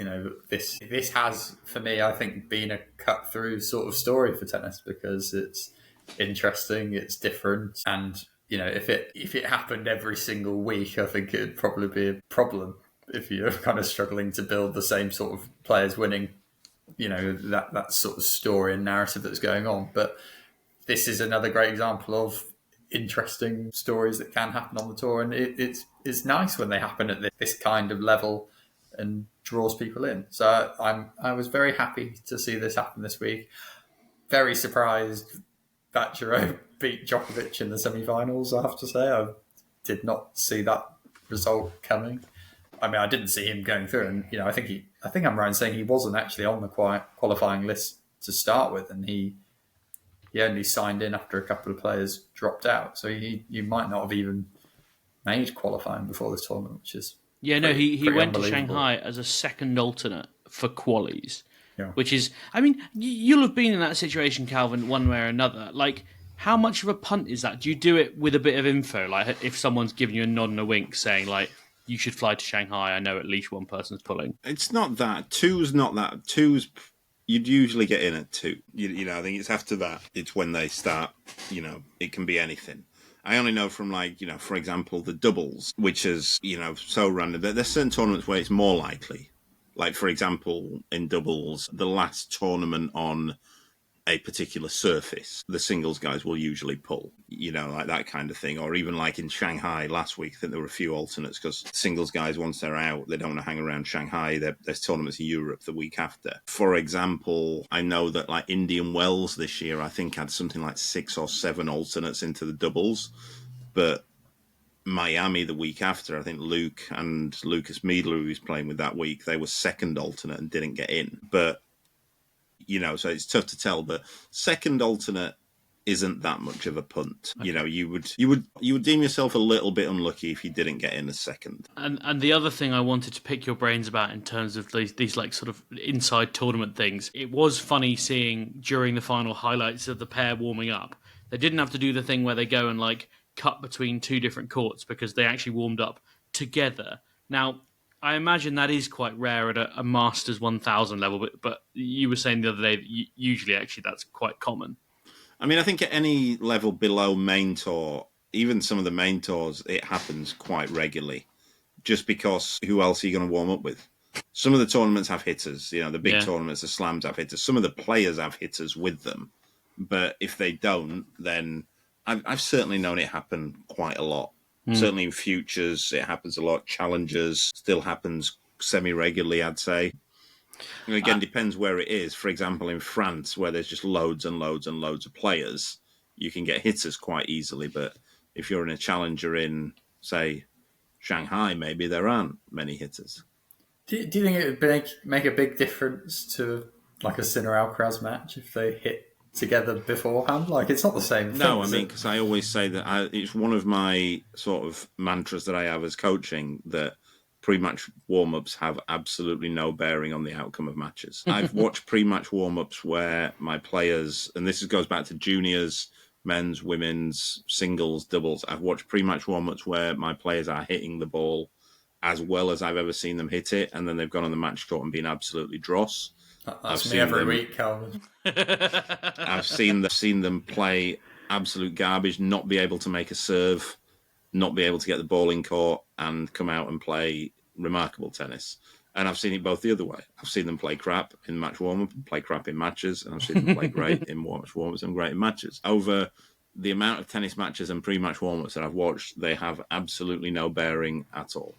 B: This has, for me, I think, been a cut-through sort of story for tennis, because it's interesting, it's different, and if it happened every single week, I think it'd probably be a problem if you're kind of struggling to build the same sort of players winning, that sort of story and narrative that's going on. But this is another great example of interesting stories that can happen on the tour, and it's nice when they happen at this kind of level and draws people in. So I was very happy to see this happen this week. Very surprised Vacherot beat Djokovic in the semi-finals, I have to say. I did not see that result coming. I mean, I didn't see him going through, and I think I'm right in saying he wasn't actually on the qualifying list to start with, and he only signed in after a couple of players dropped out, so he might not have even made qualifying before this tournament, which is
A: he went to
B: unbelievable.
A: Shanghai as a second alternate for qualies,
B: Yeah.
A: which is, I mean, you'll have been in that situation, Calvin, one way or another. Like, how much of a punt is that? Do you do it with a bit of info? Like, if someone's giving you a nod and a wink saying, like, you should fly to Shanghai, I know at least one person's pulling.
C: It's not that. Two's not that. Two's, you'd usually get in at 2. I think it's after that. It's when they start, it can be anything. I only know from, for example, the doubles, which is, so random. There's certain tournaments where it's more likely. Like, for example, in doubles, the last tournament on a particular surface, the singles guys will usually pull, like that kind of thing. Or even like in Shanghai last week, I think there were a few alternates because singles guys, once they're out, they don't want to hang around Shanghai. There's tournaments in Europe the week after. For example, I know that like Indian Wells this year, I think had something like 6 or 7 alternates into the doubles. But Miami the week after, I think Luke and Lucas Miedler, who was playing with that week, they were second alternate and didn't get in. But so it's tough to tell, but second alternate isn't that much of a punt. Okay. You would deem yourself a little bit unlucky if you didn't get in a second.
A: And the other thing I wanted to pick your brains about in terms of these like sort of inside tournament things, it was funny seeing during the final highlights of the pair warming up. They didn't have to do the thing where they go and like cut between 2 different courts because they actually warmed up together. Now, I imagine that is quite rare at a Masters 1000 level, but you were saying the other day that usually actually that's quite common.
C: I mean, I think at any level below main tour, even some of the main tours, it happens quite regularly. Just because who else are you going to warm up with? Some of the tournaments have hitters, the big tournaments, the slams have hitters. Some of the players have hitters with them. But if they don't, then I've certainly known it happen quite a lot. Certainly in futures, it happens a lot. Challengers still happens semi-regularly, I'd say. And again, depends where it is. For example, in France, where there's just loads and loads and loads of players, you can get hitters quite easily. But if you're in a challenger in, say, Shanghai, maybe there aren't many hitters.
B: Do you think it would make a big difference to like a Sinner Alcaraz match if they hit together beforehand? Like, it's not the same thing.
C: No, I mean, because I always say that it's one of my sort of mantras that I have as coaching, that pre-match warm-ups have absolutely no bearing on the outcome of matches. I've watched pre-match warm-ups where my players, and this goes back to juniors, men's, women's, singles, doubles, I've watched pre-match warm-ups where my players are hitting the ball as well as I've ever seen them hit it, and then they've gone on the match court and been absolutely dross.
B: That's me every week, Calvin.
C: I've seen them play absolute garbage, not be able to make a serve, not be able to get the ball in court, and come out and play remarkable tennis. And I've seen it both the other way. I've seen them play crap in match warm-up and play crap in matches, and I've seen them play great in match warm-ups and great in matches. Over the amount of tennis matches and pre-match warm-ups that I've watched, they have absolutely no bearing at all.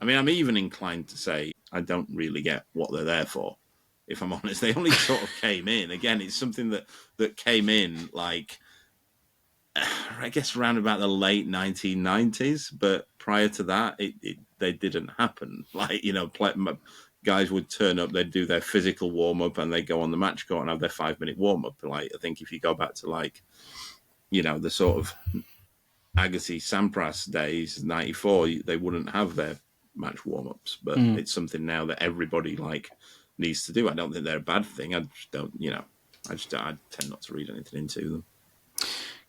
C: I mean, I'm even inclined to say I don't really get what they're there for. If I'm honest, they only sort of came in. Again, it's something that came in, like, I guess around about the late 1990s. But prior to that, they didn't happen. Like, guys would turn up, they'd do their physical warm-up, and they'd go on the match court and have their 5-minute warm-up. Like, I think if you go back to, like, the sort of Agassi Sampras days, 94, they wouldn't have their match warm-ups. But it's something now that everybody, like, needs to do. I don't think they're a bad thing. I just don't, I tend not to read anything into them.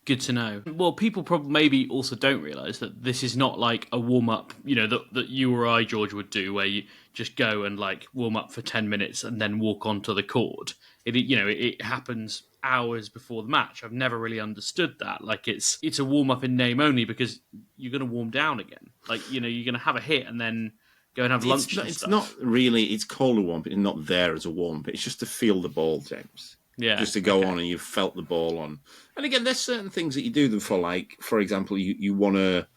A: Good to know. Well, people probably maybe also don't realise that this is not like a warm-up, that you or I, George, would do, where you just go and like warm up for 10 minutes and then walk onto the court. It happens hours before the match. I've never really understood that. Like, it's a warm-up in name only because you're going to warm down again. Like, you're going to have a hit and then go and have lunch and
C: it's
A: stuff.
C: Not really, it's called a warm-up. It's not there as a warm-up. It's just to feel the ball, James.
A: Yeah.
C: Just to go on and you've felt the ball on. And again, there's certain things that you do them for, like, for example, you want to,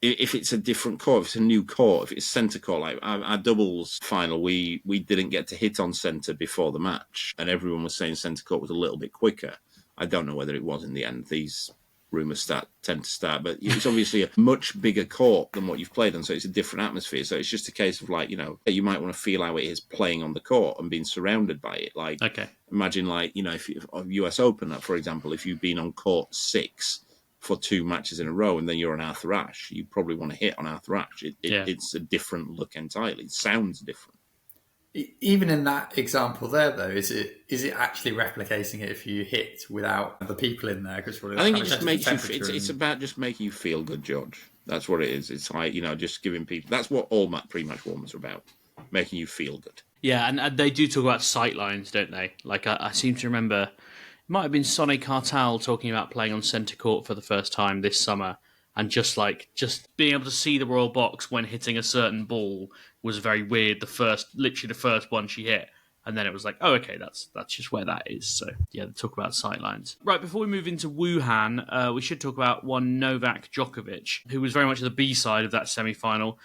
C: if it's a different court, if it's a new court, if it's centre court, like our doubles final, we didn't get to hit on centre before the match. And everyone was saying centre court was a little bit quicker. I don't know whether it was in the end. These rumours tend to start. But it's obviously a much bigger court than what you've played on, so it's a different atmosphere. So it's just a case of like, you might want to feel how it is playing on the court and being surrounded by it. Like, imagine like, if US Open, for example, if you've been on court 6 for 2 matches in a row and then you're on Arthur Ashe, you probably want to hit on Arthur Ashe. It's a different look entirely. It sounds different.
B: Even in that example there, though, is it actually replicating it if you hit without the people in there? Because
C: I think it just makes you. It's about just making you feel good, George. That's what it is. It's like, just giving people. That's what all pre-match warm-ups are about, making you feel good.
A: Yeah, and they do talk about sightlines, don't they? Like I seem to remember, it might have been Sonny Cartal talking about playing on centre court for the first time this summer. And just being able to see the Royal Box when hitting a certain ball was very weird. Literally the first one she hit. And then it was like, oh, okay, that's just where that is. So, yeah, they talk about sightlines. Right, before we move into Wuhan, we should talk about one Novak Djokovic, who was very much the B-side of that semi-final,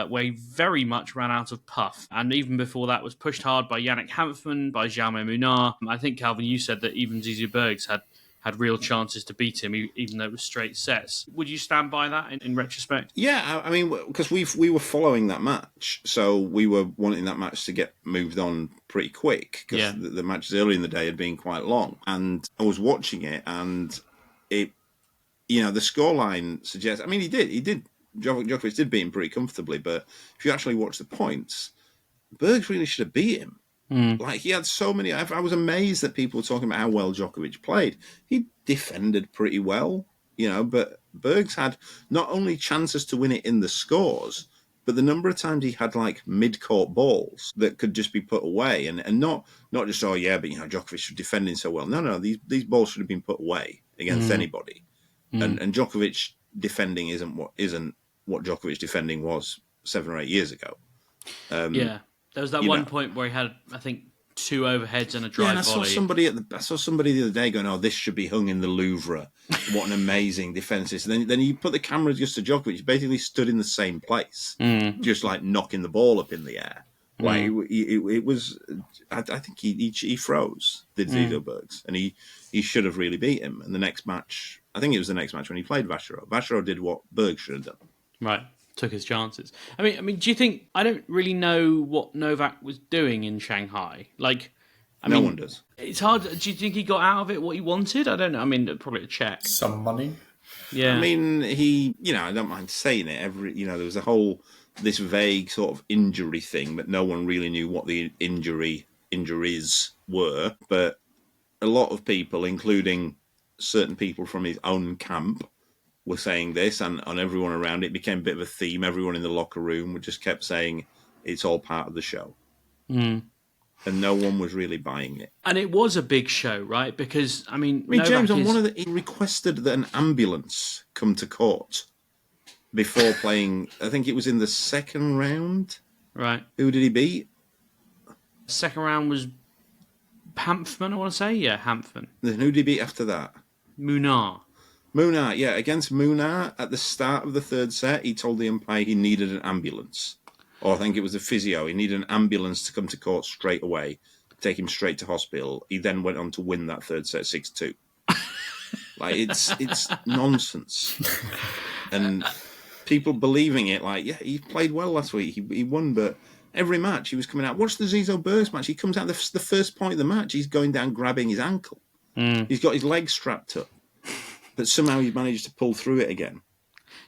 A: where he very much ran out of puff. And even before that was pushed hard by Yannick Hanfmann, by Jaume Munar. I think, Calvin, you said that even Zizou Bergs had real chances to beat him, even though it was straight sets. Would you stand by that in retrospect?
C: Yeah, I mean, because we were following that match, so we were wanting that match to get moved on pretty quick, because the matches early in the day had been quite long. And I was watching it, and it, the scoreline suggests, I mean, Djokovic did beat him pretty comfortably, but if you actually watch the points, Bergs really should have beat him. Like, he had so many. I was amazed that people were talking about how well Djokovic played. He defended pretty well, but Bergs had not only chances to win it in the scores, but the number of times he had like mid-court balls that could just be put away, and not just, but Djokovic was defending so well. No, these balls should have been put away against anybody. And Djokovic defending isn't what Djokovic defending was 7 or 8 years ago.
A: There was that one point where he had, I think, 2 overheads and a drive volley.
C: I saw somebody the other day going, "Oh, this should be hung in the Louvre. What an amazing defence is!" And then you put the camera just to Djokovic, he basically stood in the same place, just like knocking the ball up in the air. Like it was, I think he froze. Did Zizou Bergs, and he should have really beat him. And the next match, I think it was the next match when he played Vacherot. Vacherot did what Bergs should have done.
A: Right. Took his chances. I mean, do you think... I don't really know what Novak was doing in Shanghai.
C: No one does.
A: It's hard. Do you think he got out of it what he wanted? I don't know. I mean, probably a check.
B: Some money.
A: Yeah.
C: I mean, I don't mind saying it. There was this vague sort of injury thing, but no one really knew what the injuries were. But a lot of people, including certain people from his own camp, were saying this, and everyone around it became a bit of a theme. Everyone in the locker room just kept saying it's all part of the show. And no one was really buying it.
A: And it was a big show, right? Because,
C: James, he requested that an ambulance come to court before playing. I think it was in the second round.
A: Right.
C: Who did he beat?
A: Second round was Hanfmann, I want to say. Yeah, Hanfmann.
C: Then who did he beat after that?
A: Munar,
C: yeah, against Munar, at the start of the third set, he told the umpire he needed an ambulance. Or I think it was the physio. He needed an ambulance to come to court straight away, take him straight to hospital. He then went on to win that third set 6-2. It's nonsense. And people believing it, he played well last week. He won, but every match he was coming out. Watch the Zizou Bergs match. He comes out the first point of the match, he's going down grabbing his ankle. He's got his leg strapped up. But somehow he managed to pull through it again.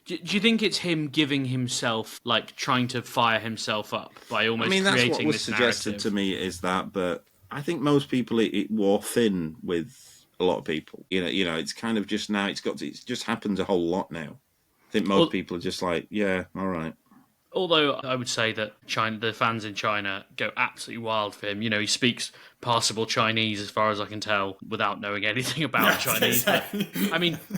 A: Do you think it's him giving himself, trying to fire himself up by almost creating this narrative?
C: That's what was suggested to me, is that, but I think most people, it wore thin with a lot of people. It's kind of just now, it just happens a whole lot now. I think most people are just like, yeah, all right.
A: Although I would say that the fans in China go absolutely wild for him. He speaks passable Chinese, as far as I can tell, without knowing anything about Chinese. But,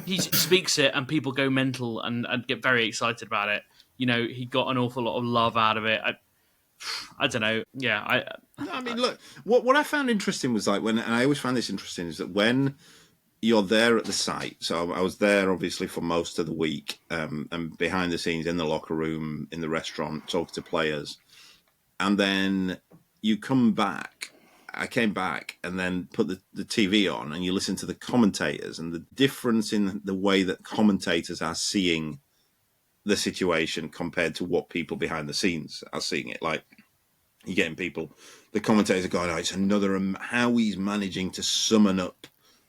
A: he speaks it, and people go mental and get very excited about it. He got an awful lot of love out of it. I don't know. Yeah,
C: look, what I found interesting was and I always find this interesting, is that when you're there at the site. So I was there obviously for most of the week, and behind the scenes in the locker room, in the restaurant, talking to players. And then you come back I came back and then put the TV on, and you listen to the commentators, and the difference in the way that commentators are seeing the situation compared to what people behind the scenes are seeing it. Like, you're getting people, the commentators are going, it's another, how he's managing to summon up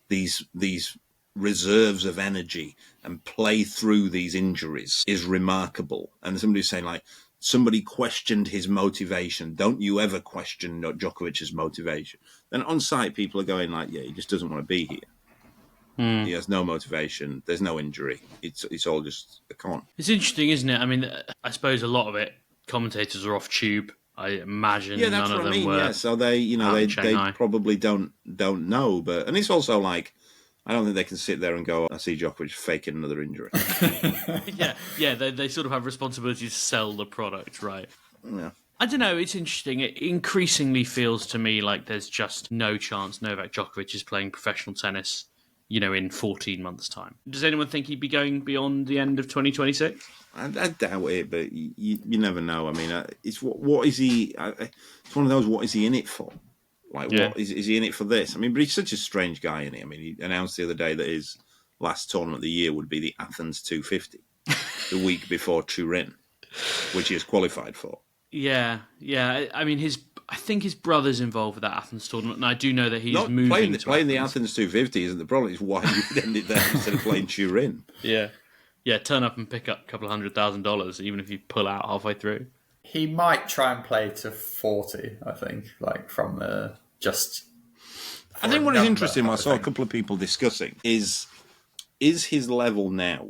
C: these reserves of energy and play through these injuries is remarkable. And somebody's saying, like, somebody questioned his motivation. Don't you ever question Djokovic's motivation. Then on site, people are going like, he just doesn't want to be here. He has no motivation. There's no injury. It's all just a con.
A: It's interesting, isn't it? I mean, I suppose a lot of it, commentators are off tube. I imagine none of them were.
C: Yeah, so they probably don't know. But and it's also like, I don't think they can sit there and go, I see Djokovic faking another injury.
A: yeah. They sort of have responsibility to sell the product, right?
C: Yeah.
A: I don't know. It's interesting. It increasingly feels to me like there's just no chance Novak Djokovic is playing professional tennis, in 14 months' time. Does anyone think he'd be going beyond the end of 2026?
C: I doubt it, but you never know. I mean, it's what is he? It's one of those. What is he in it for? Like, what is he in it for this? I mean, but he's such a strange guy, isn't he? I mean, he announced the other day that his last tournament of the year would be the Athens 250, the week before Turin, which he has qualified for.
A: Yeah. I mean, I think his brother's involved with that Athens tournament, and I do know that he's moving to
C: playing the Athens 250 isn't the problem. It's why you would end it there instead of playing Turin.
A: Yeah, turn up and pick up a couple $100,000, even if you pull out halfway through.
B: He might try and play to 40, I think, like from just...
C: I think what is interesting, I saw a couple of people discussing, is his level now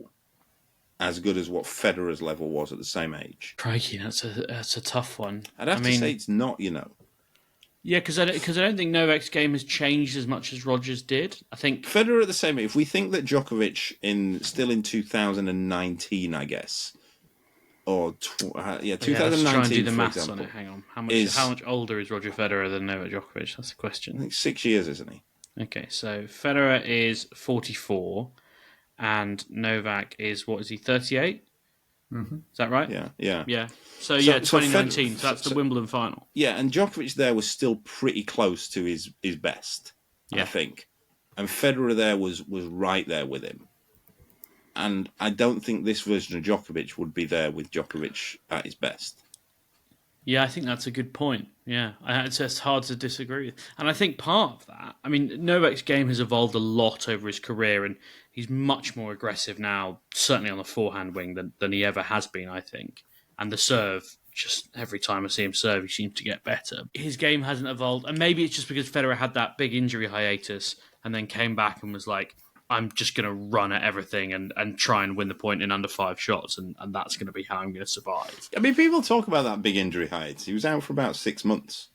C: as good as what Federer's level was at the same age?
A: Crikey, that's a tough one.
C: I'd have to say it's not,
A: Yeah, because I don't think Novak's game has changed as much as Rogers did. I think
C: Federer at the same age. If we think that Djokovic still in 2019, I guess, or 2019.
A: Let's try and do the maths
C: example,
A: on it. Hang on, how much older is Roger Federer than Novak Djokovic? That's the question.
C: I think 6 years, isn't he?
A: Okay, so Federer is 44, and Novak is 38?
B: Mm-hmm.
A: Is that right?
C: Yeah.
A: So 2019. So that's the Wimbledon final.
C: Yeah, and Djokovic there was still pretty close to his best, I think. And Federer there was right there with him. And I don't think this version of Djokovic would be there with Djokovic at his best.
A: Yeah, I think that's a good point. Yeah, it's hard to disagree with. And I think part of that, I mean, Novak's game has evolved a lot over his career, and he's much more aggressive now, certainly on the forehand wing, than he ever has been, I think. And the serve, just every time I see him serve, he seems to get better. His game hasn't evolved, and maybe it's just because Federer had that big injury hiatus and then came back and was like, I'm just going to run at everything and try and win the point in under 5 shots, and that's going to be how I'm going to survive.
C: I mean, people talk about that big injury hiatus. He was out for about 6 months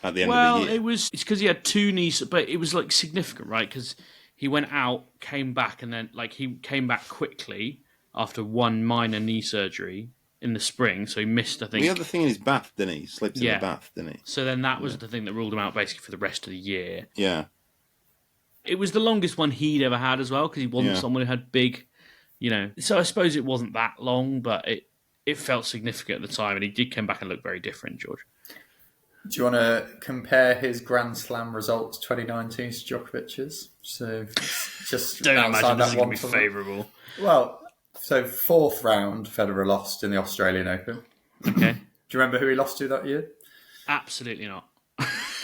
C: at the end of the year.
A: Well, it's because he had 2 knees, but it was like significant, right? Because he went out, came back, and then he came back quickly after 1 minor knee surgery in the spring, so he missed, I think...
C: He had the thing in his bath, didn't he? He slipped in the bath, didn't he?
A: So then that was the thing that ruled him out basically for the rest of the year.
C: Yeah.
A: It was the longest one he'd ever had as well, because he wasn't someone who had big, So I suppose it wasn't that long, but it felt significant at the time, and he did come back and look very different, George.
B: Do you want to compare his Grand Slam results 2019 to Djokovic's? So just
A: don't
B: outside
A: imagine this
B: that
A: is
B: one
A: going to be favourable.
B: Well, so 4th round, Federer lost in the Australian Open.
A: Okay.
B: Do you remember who he lost to that year?
A: Absolutely not.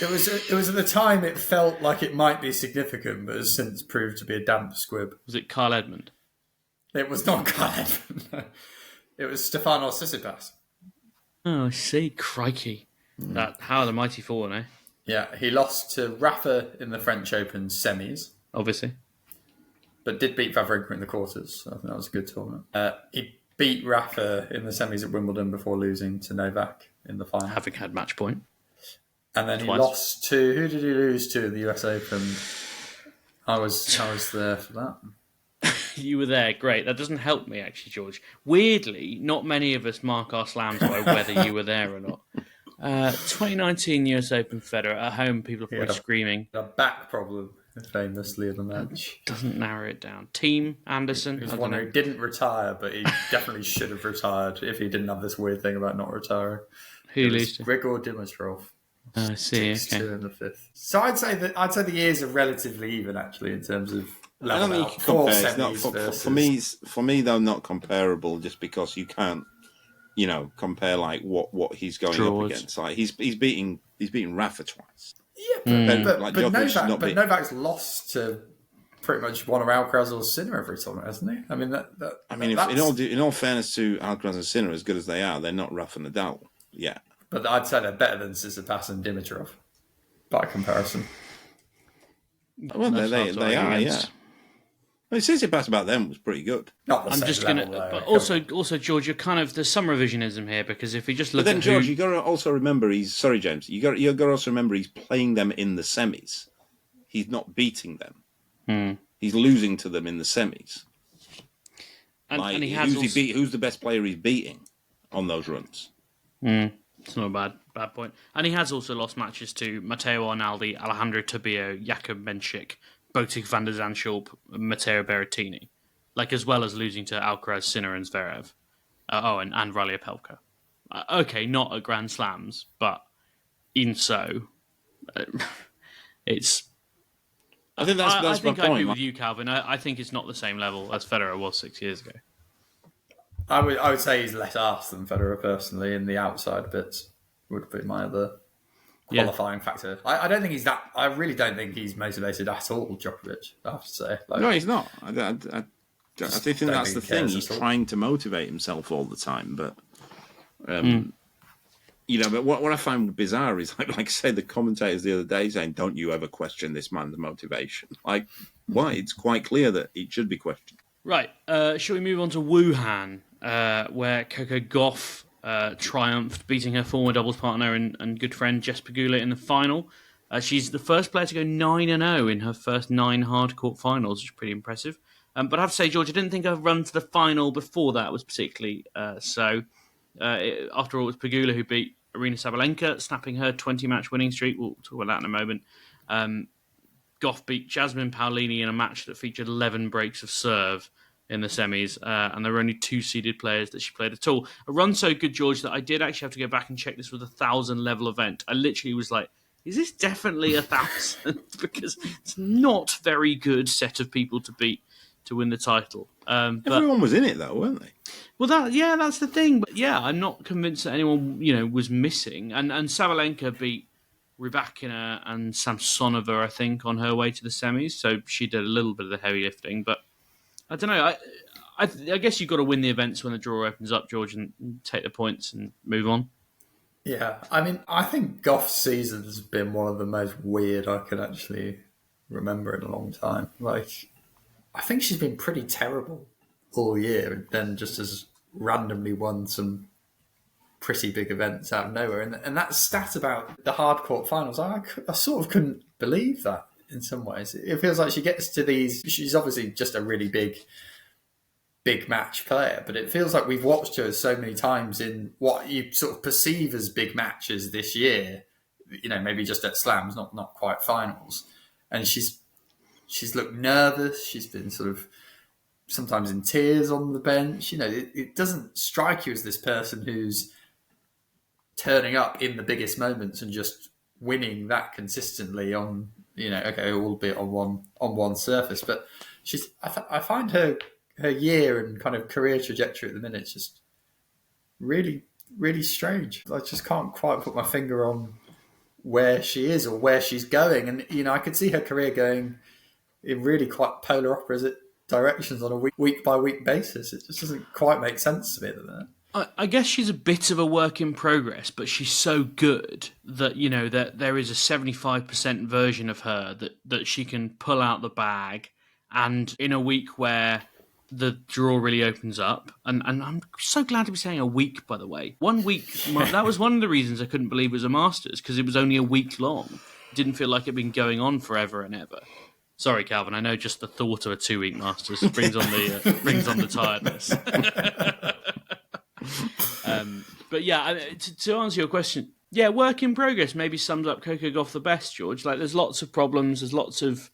B: It was at the time it felt like it might be significant, but has since proved to be a damp squib.
A: Was it Kyle Edmund?
B: It was not Kyle Edmund. No. It was Stefanos Tsitsipas.
A: Oh, I see. Crikey. How the mighty fallen, eh?
B: Yeah, he lost to Rafa in the French Open semis.
A: Obviously.
B: But did beat Wawrinka in the quarters. So I think that was a good tournament. He beat Rafa in the semis at Wimbledon before losing to Novak in the final.
A: Having had match point.
B: And then
A: Twice.
B: He lost to... Who did he lose to in the US Open? I was there for that.
A: You were there. Great. That doesn't help me, actually, George. Weirdly, not many of us mark our slams by whether you were there or not. 2019 US Open Federer. At home, people are probably screaming.
B: A back problem, famously, in the match.
A: Doesn't narrow it down. Team Anderson.
B: He was one who didn't retire, but he definitely should have retired if he didn't have this weird thing about not retiring.
A: Who lose to?
B: Grigor Dimitrov.
A: I see.
B: 6-2
A: Okay.
B: in the fifth. So I'd say the years are relatively even actually in terms of
C: I don't
B: level
C: think you
B: out.
C: can
B: Four
C: compare. It's not
B: semis versus...
C: for me though, not comparable. Just because you can't, compare like what he's going
A: Draws.
C: up against. Like he's beating Rafa twice.
B: Yeah, but
C: Djokovic is
B: Novak's lost to pretty much one of Alcaraz or Sinner every tournament, hasn't he? I mean,
C: in all fairness to Alcaraz and Sinner, as good as they are, they're not Rafa Nadal. Yeah,
B: but I'd say they're better than Tsitsipas and Dimitrov by comparison.
C: Well, they are. Yeah. I mean, Tsitsipas about them was pretty good.
B: Not the
A: I'm
B: same
A: just
B: level,
A: gonna,
B: though.
A: but also, George, you're kind of there's some revisionism here because if we just look
C: But then,
A: at
C: George, you got to also remember James. You got to also remember he's playing them in the semis. He's not beating them. He's losing to them in the semis.
A: and he has
C: who's the best player he's beating on those runs?
A: It's not a bad point. And he has also lost matches to Matteo Arnaldi, Alejandro Tobio, Jakub Menchik, Botic van der Zandschulp, Matteo Berrettini, as well as losing to Alcaraz, Sinner, and Zverev. And Riley Opelka. Okay, not at Grand Slams, but even so, it's.
C: I think that's
A: I think
C: my
A: I
C: point.
A: agree with you, Calvin. I think it's not the same level as Federer was 6 years ago.
B: I would say he's less arse than Federer personally in the outside bits would be my other qualifying factor. I don't think he's that. I really don't think he's motivated at all, Djokovic. I have to say.
C: No, he's not. I think that's the thing. He's trying to motivate himself all the time, but but what I find bizarre is like I say, the commentators the other day saying, "Don't you ever question this man's motivation?" Like, why? It's quite clear that it should be questioned.
A: Right. Shall we move on to Wuhan, where Coco Gauff triumphed, beating her former doubles partner and good friend Jess Pegula in the final. She's the first player to go 9-0 in her first 9 hardcourt finals, which is pretty impressive. But I have to say, George, I didn't think her run to the final before that was particularly so. After all, it was Pegula who beat Aryna Sabalenka, snapping her 20-match winning streak. We'll talk about that in a moment. Gauff beat Jasmine Paolini in a match that featured 11 breaks of serve in the semis, and there were only 2 seeded players that she played at all. A run so good, George, that I did actually have to go back and check this was a 1,000-level event. I literally was like, is this definitely 1,000? Because it's not a very good set of people to beat to win the title.
C: Everyone was in it, though, weren't they?
A: Well, that's the thing. But yeah, I'm not convinced that anyone was missing. And Sabalenka beat Rybakina and Samsonova, I think, on her way to the semis. So she did a little bit of the heavy lifting. But I don't know. I guess you've got to win the events when the draw opens up, George, and take the points and move on.
B: Yeah, I mean, I think Gauff's season has been one of the most weird I can actually remember in a long time. I think she's been pretty terrible all year, and then just has randomly won some pretty big events out of nowhere. And that stat about the hardcourt finals, I sort of couldn't believe that in some ways. It feels like she gets to these... She's obviously just a really big match player, but it feels like we've watched her so many times in what you sort of perceive as big matches this year, maybe just at slams, not quite finals. And she's looked nervous. She's been sort of sometimes in tears on the bench. It doesn't strike you as this person who's turning up in the biggest moments and just winning that consistently on, albeit on one surface. But I find her year and kind of career trajectory at the minute just really, really strange. I just can't quite put my finger on where she is or where she's going. And, I could see her career going in really quite polar opposite directions on a week-by-week basis. It just doesn't quite make sense to me at the minute.
A: I guess she's a bit of a work in progress, but she's so good that, that there is a 75% version of her that she can pull out the bag. And in a week where the draw really opens up, and I'm so glad to be saying a week, by the way. 1 week, that was one of the reasons I couldn't believe it was a Masters, because it was only a week long. It didn't feel like it'd been going on forever and ever. Sorry, Calvin, I know just the thought of a 2-week Masters brings on the tiredness. But yeah, to answer your question, yeah, work in progress maybe sums up Coco Gauff the best, George. There's lots of problems, there's lots of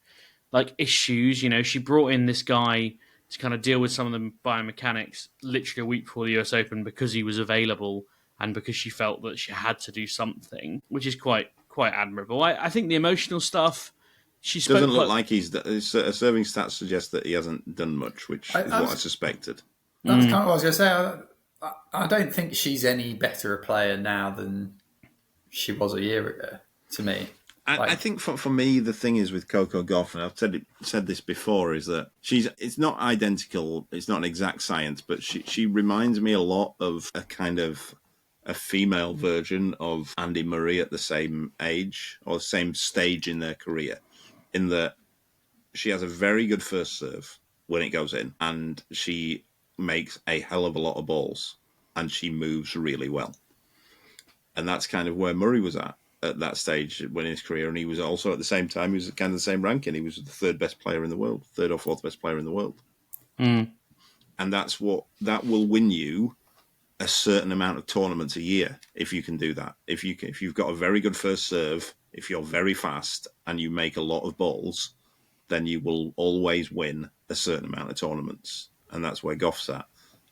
A: issues. She brought in this guy to kind of deal with some of the biomechanics literally a week before the US Open because he was available and because she felt that she had to do something, which is quite quite admirable. I think the emotional stuff. She spoke
C: doesn't look like his serving stats suggest that he hasn't done much, which is what I suspected.
B: That's kind of what I was going to say. I don't think she's any better a player now than she was a year ago, to me.
C: I think for me, the thing is with Coco Gauff, and I've said this before, is that it's not identical, it's not an exact science, but she reminds me a lot of a kind of a female version of Andy Murray at the same age or same stage in their career, in that she has a very good first serve when it goes in, and she makes a hell of a lot of balls, and she moves really well. And that's kind of where Murray was at that stage when in his career, and he was also at the same time, he was kind of the same ranking. He was the third best player in the world, third or fourth best player in the world. And that will win you a certain amount of tournaments a year if you can do that. If you've got a very good first serve, if you're very fast and you make a lot of balls, then you will always win a certain amount of tournaments. And that's where Gauff's at.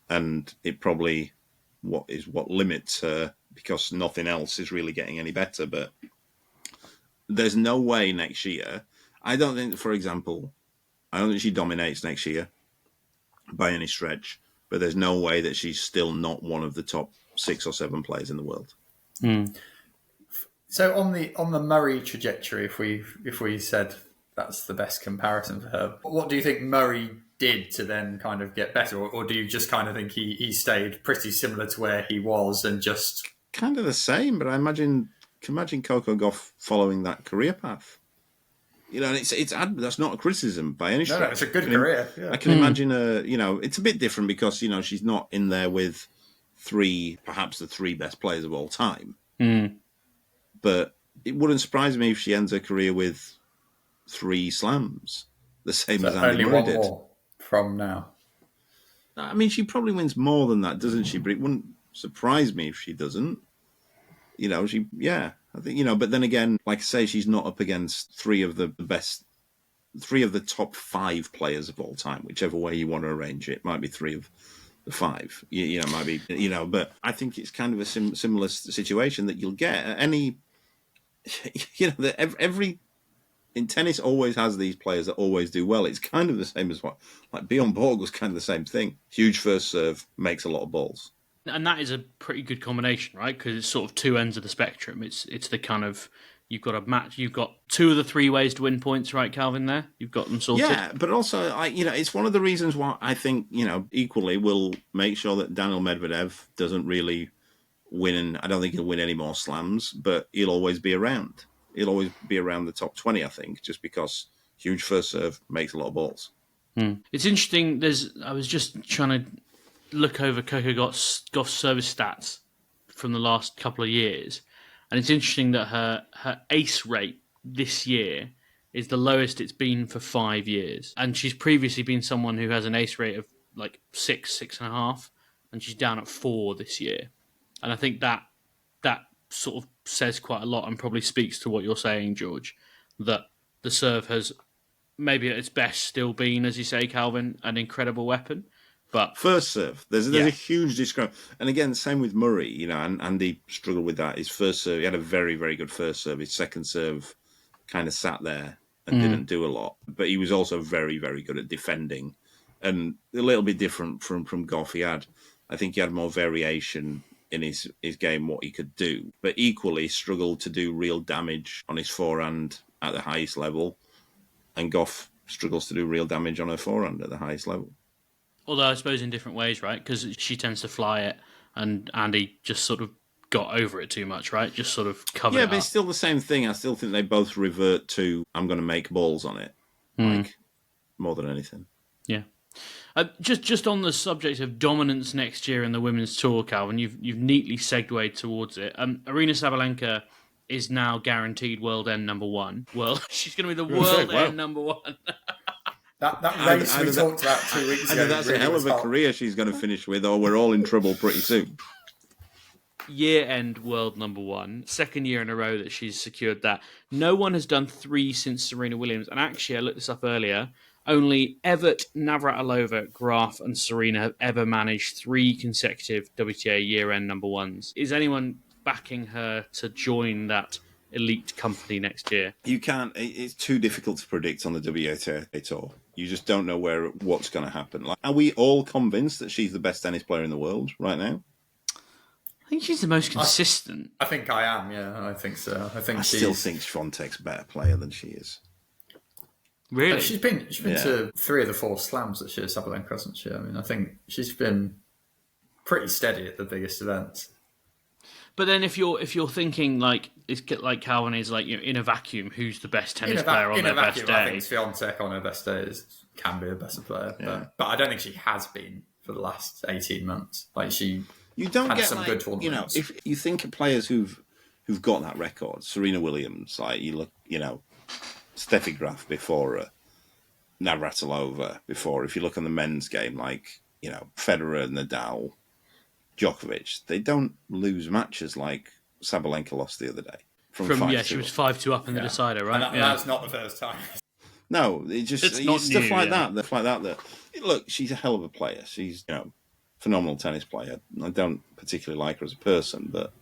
C: And it probably what limits her, because nothing else is really getting any better. But there's no way next year. I don't think, for example, she dominates next year by any stretch. But there's no way that she's still not one of the top 6 or 7 players in the world.
B: So on the Murray trajectory, if we said that's the best comparison for her, what do you think Murray did to then kind of get better, or do you just kind of think he stayed pretty similar to where he was and just
C: kind of the same? But I imagine Coco Gauff following that career path. You know, and that's not a criticism by any stretch.
B: No, it's a good career. Yeah.
C: I can imagine it's a bit different because, she's not in there with perhaps the 3 best players of all time. But it wouldn't surprise me if she ends her career with 3 slams, the same as Andy Murray did.
B: More from now.
C: I mean, she probably wins more than that, doesn't she? But it wouldn't surprise me if she doesn't. I think, but then again, like I say, she's not up against 3 of the top 5 players of all time, whichever way you want to arrange it. It might be 3 of the 5, might be, but I think it's kind of a similar situation that you'll get at any, every, in tennis always has these players that always do well. It's kind of the same as Bjorn Borg was kind of the same thing. Huge first serve, makes a lot of balls.
A: And that is a pretty good combination, right? Because it's sort of 2 ends of the spectrum. It's the kind of, you've got a match, you've got 2 of the 3 ways to win points, right, Calvin, there? You've got them sorted.
C: Yeah, but also, it's one of the reasons why I think, equally will make sure that Daniil Medvedev doesn't really win. I don't think he'll win any more slams, but he'll always be around. He'll always be around the top 20, I think, just because huge first serve makes a lot of balls.
A: It's interesting. I was just trying to look over Coco Gauff's service stats from the last couple of years, and it's interesting that her ace rate this year is the lowest it's been for 5 years, and she's previously been someone who has an ace rate of like 6.5, and she's down at 4 this year. And I think that sort of says quite a lot, and probably speaks to what you're saying, George, that the serve has maybe at its best still been, as you say, Calvin, an incredible weapon. But
C: first serve, there's a huge discrepancy. And again, same with Murray, and Andy struggled with that. His first serve, he had a very, very good first serve. His second serve kind of sat there and didn't do a lot. But he was also very, very good at defending. And a little bit different from Gauff. I think he had more variation in his game, what he could do. But equally struggled to do real damage on his forehand at the highest level. And Gauff struggles to do real damage on her forehand at the highest level.
A: Although I suppose in different ways, right? Because she tends to fly it, and Andy just sort of got over it too much, right? Just sort of covered it up.
C: Yeah, but it's still the same thing. I still think they both revert to, I'm going to make balls on it, more than anything.
A: Yeah. Just on the subject of dominance next year in the women's tour, Calvin, you've neatly segued towards it. Aryna Sabalenka is now guaranteed world end number 1. Well, she's going to be the world end number 1.
B: That race we talked about 2 weeks ago.
C: That's really a hell of a career she's going to finish with, or we're all in trouble pretty soon.
A: Year-end world number 1. 2nd year in a row that she's secured that. No one has done 3 since Serena Williams. And actually, I looked this up earlier, only Evert, Navratilova, Graf and Serena have ever managed 3 consecutive WTA year-end number 1s. Is anyone backing her to join that elite company next year.
C: You can't. It's too difficult to predict on the WTA tour. You just don't know what's going to happen. Like, are we all convinced that she's the best tennis player in the world right now?
A: I think she's the most consistent.
B: I think I am. Yeah, I think so. I
C: still think Swiatek's a better player than she is.
A: Really?
B: She's been to 3 of the 4 slams this year, Sabalenka, hasn't she? I mean, I think she's been pretty steady at the biggest events.
A: But then, if you're thinking like Calvin is like, in a vacuum, who's the best tennis player on their best day?
B: I think Swiatek on her best day can be a better player, but I don't think she has been for the last 18 months. Like
C: you don't
B: had
C: get
B: some good tournaments.
C: If you think of players who've got that record, Serena Williams, like you look, Steffi Graf before her, Navratilova before. If you look on the men's game, like Federer, Nadal, Djokovic, they don't lose matches like Sabalenka lost the other day. She
A: was 5-2 up in the decider, right?
B: And that's not the first time.
C: No, it's
A: not
C: stuff
A: new,
C: like that. Stuff like that. Look, she's a hell of a player. She's phenomenal tennis player. I don't particularly like her as a person, but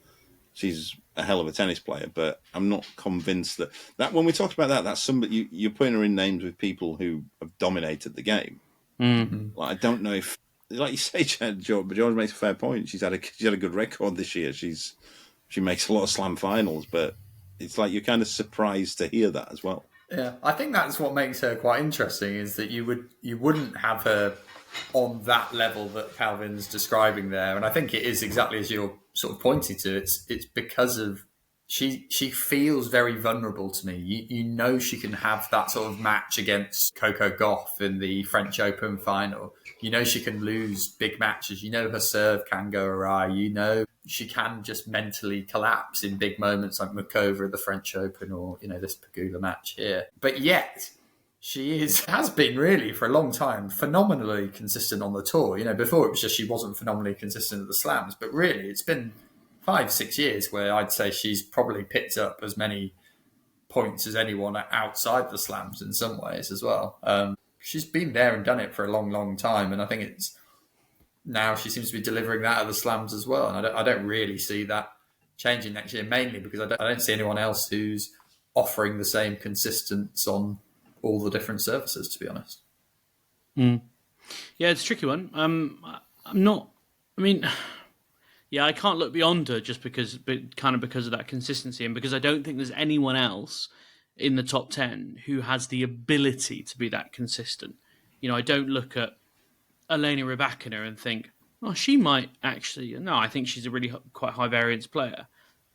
C: she's a hell of a tennis player. But I'm not convinced that when we talk about that's somebody you're putting her in names with people who have dominated the game.
A: Mm-hmm.
C: Like, I don't know if, like you say, George makes a fair point. She's had a good record this year. She makes a lot of slam finals, but it's like you're kind of surprised to hear that as well.
B: Yeah, I think that's what makes her quite interesting, is that you wouldn't have her on that level that Calvin's describing there, and I think it is exactly as you're sort of pointing to. It's because of she feels very vulnerable to me. You know she can have that sort of match against Coco Gauff in the French Open final. You know she can lose big matches. You know her serve can go awry. You know she can just mentally collapse in big moments like Makova at the French Open or, this Pegula match here. But yet she has been really for a long time phenomenally consistent on the tour. Before it was just she wasn't phenomenally consistent at the slams, but really it's been 5-6 years where I'd say she's probably picked up as many points as anyone outside the slams in some ways as well. She's been there and done it for a long, long time, and I think it's now she seems to be delivering that at the slams as well. And I don't really see that changing next year, mainly because I don't see anyone else who's offering the same consistency on all the different surfaces, to be honest.
A: Mm. Yeah, it's a tricky one. I can't look beyond her just because of that consistency, and because I don't think there's anyone else in the top 10 who has the ability to be that consistent. I don't look at Elena Rybakina and think, she might actually. No, I think she's a really quite high variance player.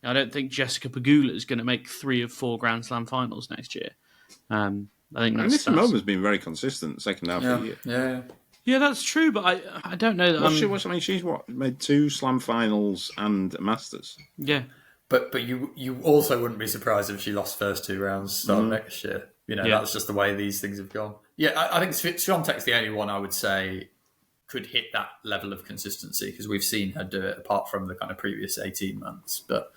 A: I don't think Jessica Pegula is going to make 3 of 4 Grand Slam finals next year. I think
C: Anisimova has been very consistent second half of the year.
A: Yeah, that's true, but I don't know that.
C: She's made 2 Slam finals and a Masters.
A: Yeah.
B: But you also wouldn't be surprised if she lost first 2 rounds starting next year. That's just the way these things have gone. Yeah, I think Swiatek's the only one I would say could hit that level of consistency, because we've seen her do it apart from the kind of previous 18 months. But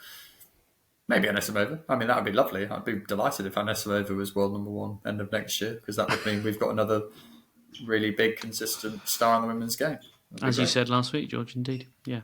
B: maybe Anisimova. I mean, that would be lovely. I'd be delighted if Anisimova was world number 1 end of next year, because that would mean we've got another really big, consistent star in the women's game.
A: As you said last week, George, indeed. Yeah.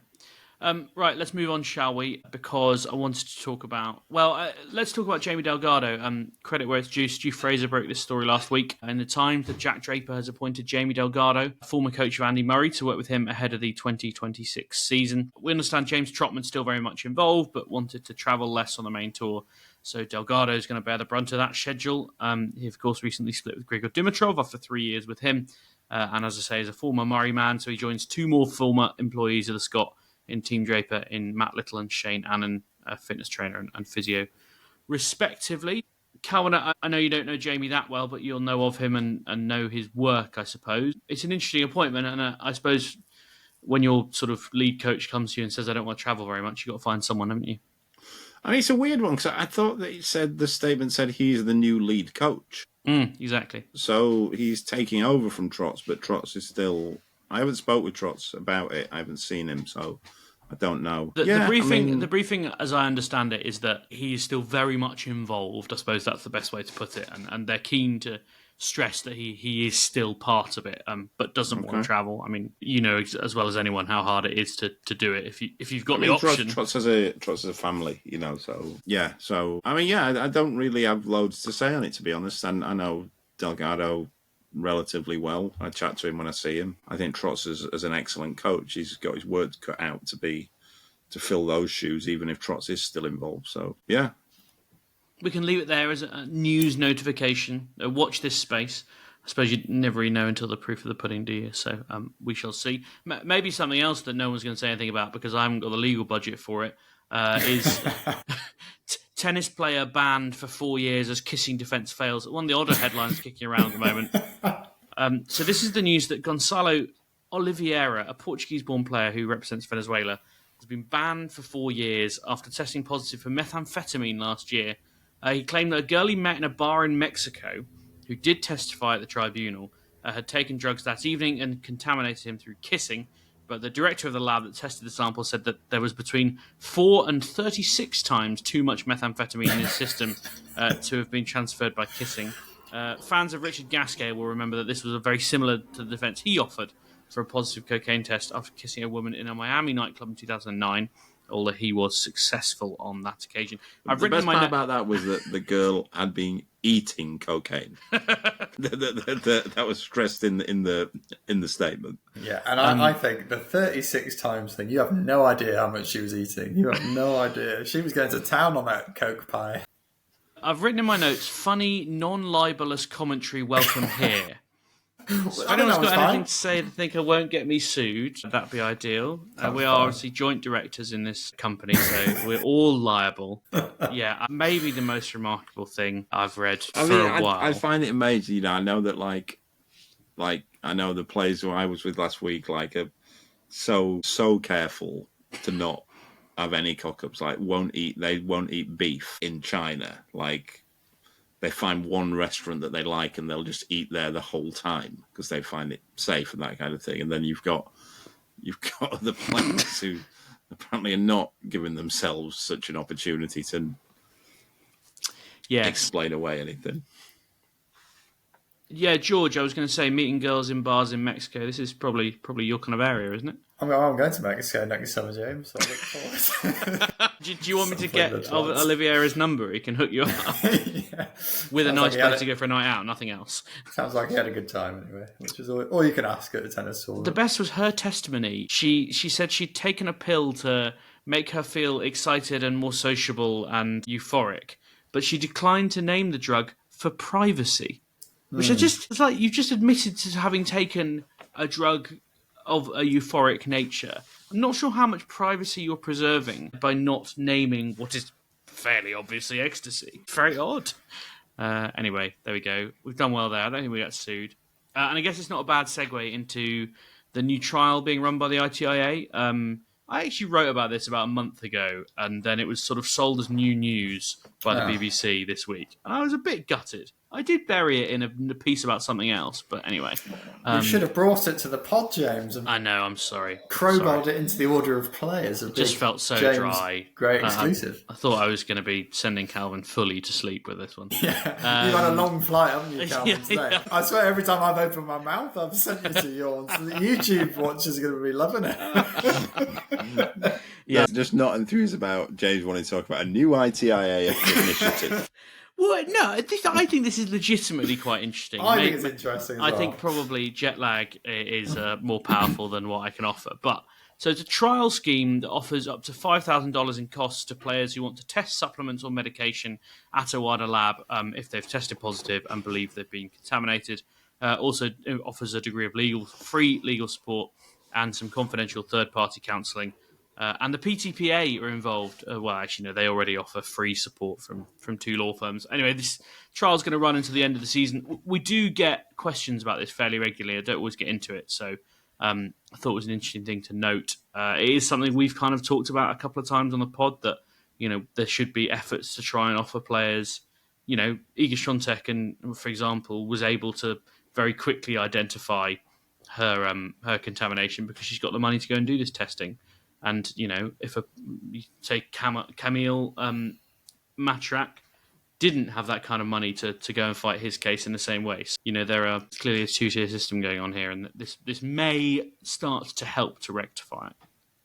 A: Right, let's move on, shall we? Because I wanted to talk about... let's talk about Jamie Delgado. Credit where it's due. Stu Fraser broke this story last week. In the Times, that Jack Draper has appointed Jamie Delgado, former coach of Andy Murray, to work with him ahead of the 2026 season. We understand James Trotman's still very much involved, but wanted to travel less on the main tour. So Delgado is going to bear the brunt of that schedule. He, of course, recently split with Grigor Dimitrov after 3 years with him. And as I say, is a former Murray man, so he joins 2 more former employees of the Scot in Team Draper, in Matt Little and Shane Annan, a fitness trainer and physio, respectively. Calvin, I know you don't know Jamie that well, but you'll know of him and know his work, I suppose. It's an interesting appointment, and I suppose when your sort of lead coach comes to you and says, I don't want to travel very much, you've got to find someone, haven't you?
C: I mean, it's a weird one, because I thought that the statement said he's the new lead coach.
A: Exactly.
C: So he's taking over from Trots, but Trots is still... I haven't spoke with Trots about it. I haven't seen him, so I don't know.
A: The briefing, as I understand it, is that he is still very much involved. I suppose that's the best way to put it, and they're keen to stressed that he is still part of it, but doesn't want to travel. I mean, you know as well as anyone how hard it is to do it if you've got the option.
C: Trots has a family, you know. So yeah, I don't really have loads to say on it, to be honest. And I know Delgado relatively well. I chat to him when I see him. I think Trots is an excellent coach. He's got his work cut out to fill those shoes, even if Trots is still involved. So yeah.
A: We can leave it there as a news notification. Watch this space. I suppose you never really know until the proof of the pudding, do you? So we shall see. Maybe something else that no one's going to say anything about because I haven't got the legal budget for it is tennis player banned for 4 years as kissing defence fails. One of the odder headlines kicking around at the moment. So this is the news that Goncalo Oliveira, a Portuguese-born player who represents Venezuela, has been banned for 4 years after testing positive for methamphetamine last year. He claimed that a girl he met in a bar in Mexico, who did testify at the tribunal, had taken drugs that evening and contaminated him through kissing. But the director of the lab that tested the sample said that there was between 4 and 36 times too much methamphetamine in his system to have been transferred by kissing. Fans of Richard Gasquet will remember that this was very similar to the defence he offered for a positive cocaine test after kissing a woman in a Miami nightclub in 2009. Although he was successful on that occasion.
C: The best part about that was that the girl had been eating cocaine. that was stressed in the statement.
B: Yeah, and I think the 36 times thing, you have no idea how much she was eating. You have no idea. She was going to town on that Coke pie.
A: I've written in my notes, funny, non-libelous commentary welcome here. So if anyone's got anything to say they think I won't get me sued, that'd be ideal. We are obviously joint directors in this company, so we're all liable. Yeah, maybe the most remarkable thing I've read for a while.
C: I find it amazing. You know, I know that like I know the players who I was with last week are so careful to not have any cock-ups. Like they won't eat beef in China. Like, they find one restaurant that they like and they'll just eat there the whole time because they find it safe and that kind of thing. And then you've got other players who apparently are not giving themselves such an opportunity to explain away anything.
A: Yeah, George, I was going to say meeting girls in bars in Mexico. This is probably your kind of area, isn't it?
B: I'm going to Mexico next summer, James. So I look forward.
A: Do you want me to get Oliveira's number? He can hook you up with a nice place to go for a night out, nothing else.
B: Sounds like he had a good time anyway, which is all you can ask at a tennis tournament.
A: The best was her testimony. She said she'd taken a pill to make her feel excited and more sociable and euphoric, but she declined to name the drug for privacy. Which it's like you've just admitted to having taken a drug of a euphoric nature. I'm not sure how much privacy you're preserving by not naming what is fairly obviously ecstasy. Very odd. Anyway, there we go. We've done well there. I don't think we got sued. And I guess it's not a bad segue into the new trial being run by the ITIA. I actually wrote about this about a month ago, and then it was sort of sold as new news by the BBC this week. And I was a bit gutted. I did bury it in a piece about something else, but anyway.
B: You should have brought it to the pod, James. And
A: I know, I'm sorry.
B: Crowbarred it into the order of play as a
A: just felt so
B: James
A: dry.
B: Great exclusive.
A: I thought I was going to be sending Calvin fully to sleep with this one.
B: Yeah, you've had a long flight, haven't you, Calvin, today? Yeah. I swear every time I've opened my mouth, I've sent you to yours. The YouTube watchers are going to be loving it.
C: Yeah, just not enthused about James wanting to talk about a new ITIA initiative.
A: Well, no, I think this is legitimately quite interesting.
B: I think it's interesting as well.
A: I think probably jet lag is more powerful than what I can offer. But so it's a trial scheme that offers up to $5,000 in costs to players who want to test supplements or medication at a wider lab if they've tested positive and believe they've been contaminated. Also offers a degree of free legal support and some confidential third-party counselling. And the PTPA are involved. Well, actually, no, they already offer free support from two law firms. Anyway, this trial's going to run until the end of the season. We do get questions about this fairly regularly. I don't always get into it, so I thought it was an interesting thing to note. It is something we've kind of talked about a couple of times on the pod that, you know, there should be efforts to try and offer players. You know, Iga Świątek, for example, was able to very quickly identify her contamination because she's got the money to go and do this testing. And, you know, if you take Camille Matrak, didn't have that kind of money to go and fight his case in the same way. So, there are clearly a two-tier system going on here, and this may start to help to rectify it.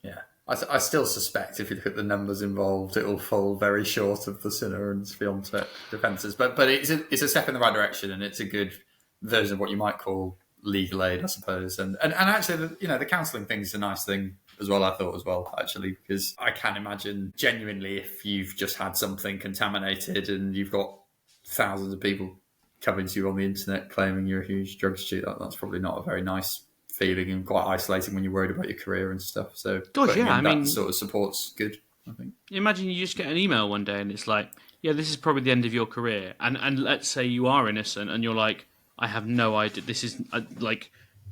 B: Yeah. I still suspect if you look at the numbers involved, it will fall very short of the Sinner and Swiatek defences. But it's a step in the right direction, and it's a good version of what you might call legal aid, I suppose. And actually, the counselling thing is a nice thing as well, I thought as well, actually, because I can imagine genuinely if you've just had something contaminated and you've got thousands of people coming to you on the internet claiming you're a huge drug student, that's probably not a very nice feeling and quite isolating when you're worried about your career and stuff. So,
A: God, yeah, I mean,
B: that sort of support's good, I think.
A: Imagine you just get an email one day and it's like, yeah, this is probably the end of your career. And let's say you are innocent and you're like, I have no idea. This is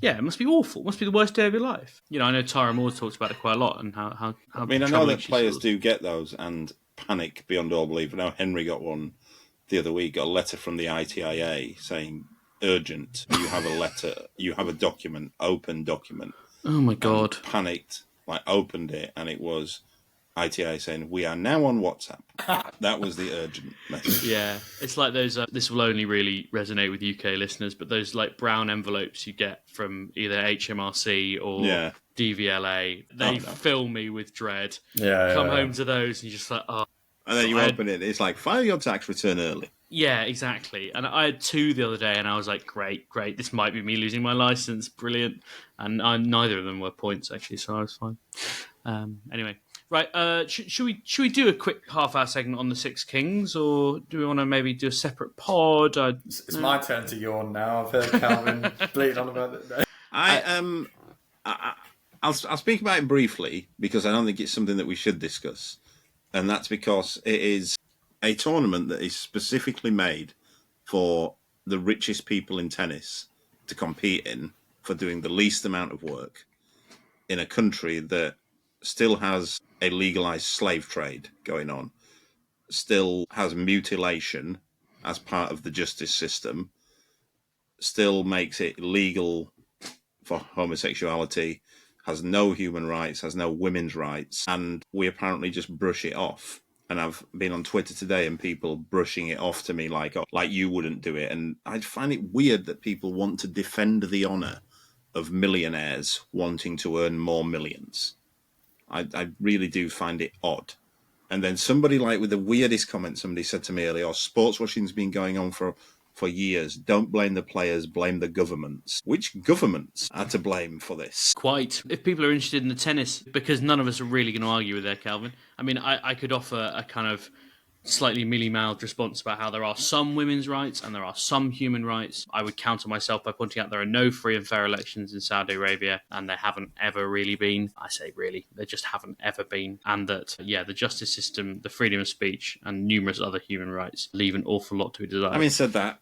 A: yeah, it must be awful. It must be the worst day of your life. I know Tara Moore talks about it quite a lot and how
C: I mean, I know that players do get those and panic beyond all belief. I know Henry got one the other week, got a letter from the ITIA saying, urgent, you have a letter, you have a document, open document.
A: Oh my God.
C: Panicked, opened it, and it was ITA saying, we are now on WhatsApp. That was the urgent message.
A: Yeah, it's like those, this will only really resonate with UK listeners, but those brown envelopes you get from either HMRC or DVLA, they fill me with dread. Come home to those and you're just like, oh.
C: And then you open it, it's like, file your tax return early.
A: Yeah, exactly. And I had 2 the other day, and I was like, great, this might be me losing my license, brilliant. And neither of them were points, actually, so I was fine. Anyway, right, should we do a quick half-hour segment on the Six Kings, or do we want to maybe do a separate pod?
B: It's my turn to yawn now. I've heard Calvin bleed on about it.
C: I'll speak about it briefly, because I don't think it's something that we should discuss. And that's because it is a tournament that is specifically made for the richest people in tennis to compete in for doing the least amount of work in a country that still has a legalized slave trade going on, still has mutilation as part of the justice system, still makes it legal for homosexuality, has no human rights, has no women's rights, and we apparently just brush it off. And I've been on Twitter today and people brushing it off to me like you wouldn't do it. And I find it weird that people want to defend the honour of millionaires wanting to earn more millions. I really do find it odd. And then somebody with the weirdest comment, somebody said to me earlier, sports washing's been going on for years. Don't blame the players, blame the governments. Which governments are to blame for this?
A: Quite. If people are interested in the tennis, because none of us are really going to argue with there, Calvin. I mean, I could offer a kind of slightly mealy-mouthed response about how there are some women's rights and there are some human rights. I would counter myself by pointing out there are no free and fair elections in Saudi Arabia, and there haven't ever really been. I say really, there just haven't ever been. And that, the justice system, the freedom of speech, and numerous other human rights leave an awful lot to be desired.
C: I mean, said that,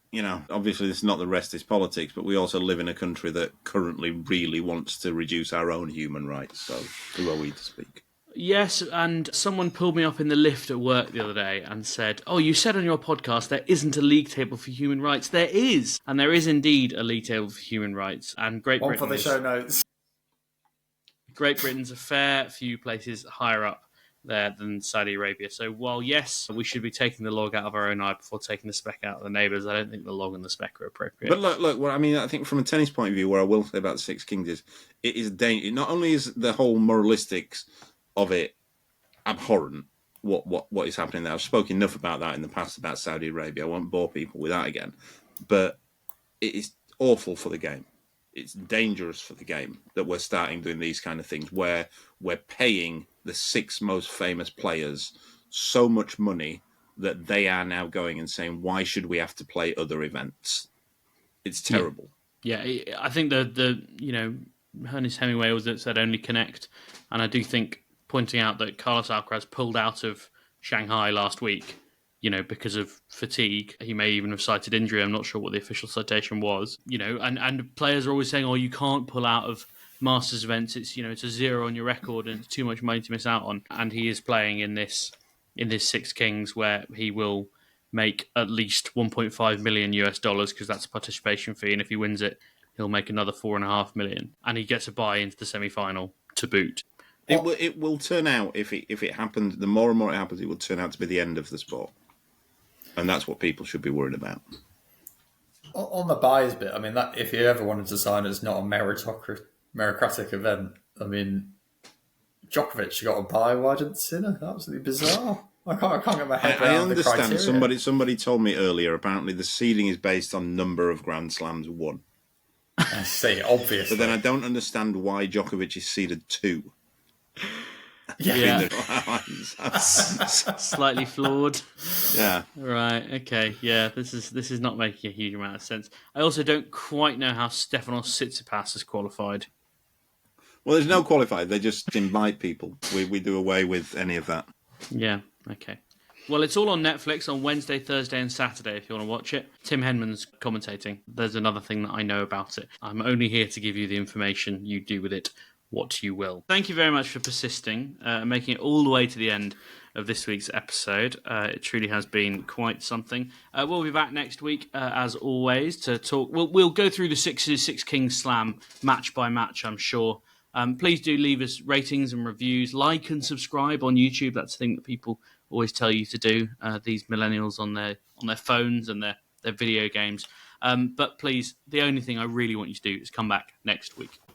C: obviously this is not the rest is politics, but we also live in a country that currently really wants to reduce our own human rights. So who are we to speak?
A: Yes, and someone pulled me up in the lift at work the other day and said, oh, you said on your podcast there isn't a league table for human rights. There is. And there is indeed a league table for human rights. And Great Britain...
B: One for the show notes.
A: Great Britain's a fair few places higher up there than Saudi Arabia. So while, yes, we should be taking the log out of our own eye before taking the speck out of the neighbours, I don't think the log and the speck are appropriate.
C: But look, well, I mean, I think from a tennis point of view, what I will say about the Six Kings is it is dangerous. Not only is the whole moralistics of it abhorrent, what is happening there. I've spoken enough about that in the past about Saudi Arabia. I won't bore people with that again. But it is awful for the game. It's dangerous for the game that we're starting doing these kind of things where we're paying the 6 most famous players so much money that they are now going and saying, why should we have to play other events? It's terrible.
A: Yeah, I think the Ernest Hemingway was that said only connect. And I do think pointing out that Carlos Alcaraz pulled out of Shanghai last week, because of fatigue. He may even have cited injury. I'm not sure what the official citation was. And players are always saying, oh, you can't pull out of Masters events. It's, it's a 0 on your record and it's too much money to miss out on. And he is playing in this Six Kings where he will make at least $1.5 million because that's a participation fee. And if he wins it, he'll make another $4.5 million. And he gets a bye into the semi-final to boot.
C: It will turn out, if it happens, the more and more it happens, it will turn out to be the end of the sport. And that's what people should be worried about.
B: On the buys bit, I mean, that if you ever wanted to sign, it's not a meritocratic event. I mean, Djokovic got a buy. Why didn't Sinner? Absolutely bizarre. I can't get my head around
C: I understand.
B: the criteria.
C: Somebody told me earlier. Apparently, the seeding is based on number of Grand Slams won.
B: I see, obviously.
C: But then I don't understand why Djokovic is seeded 2.
A: Yeah.
C: Yeah.
A: Slightly flawed.
C: Yeah.
A: Right. Okay. Yeah. This is not making a huge amount of sense. I also don't quite know how Stefanos Tsitsipas has qualified.
C: Well, there's no qualifier. They just invite people. We do away with any of that.
A: Yeah. Okay. Well, it's all on Netflix on Wednesday, Thursday, and Saturday if you want to watch it. Tim Henman's commentating. There's another thing that I know about it. I'm only here to give you the information. You do with it what you will. Thank you very much for persisting, making it all the way to the end of this week's episode. It truly has been quite something. We'll be back next week, as always, to talk. We'll go through the Six Kings Slam match by match, I'm sure. Please do leave us ratings and reviews. Like and subscribe on YouTube. That's the thing that people always tell you to do. These millennials on their phones and their video games. But please, the only thing I really want you to do is come back next week.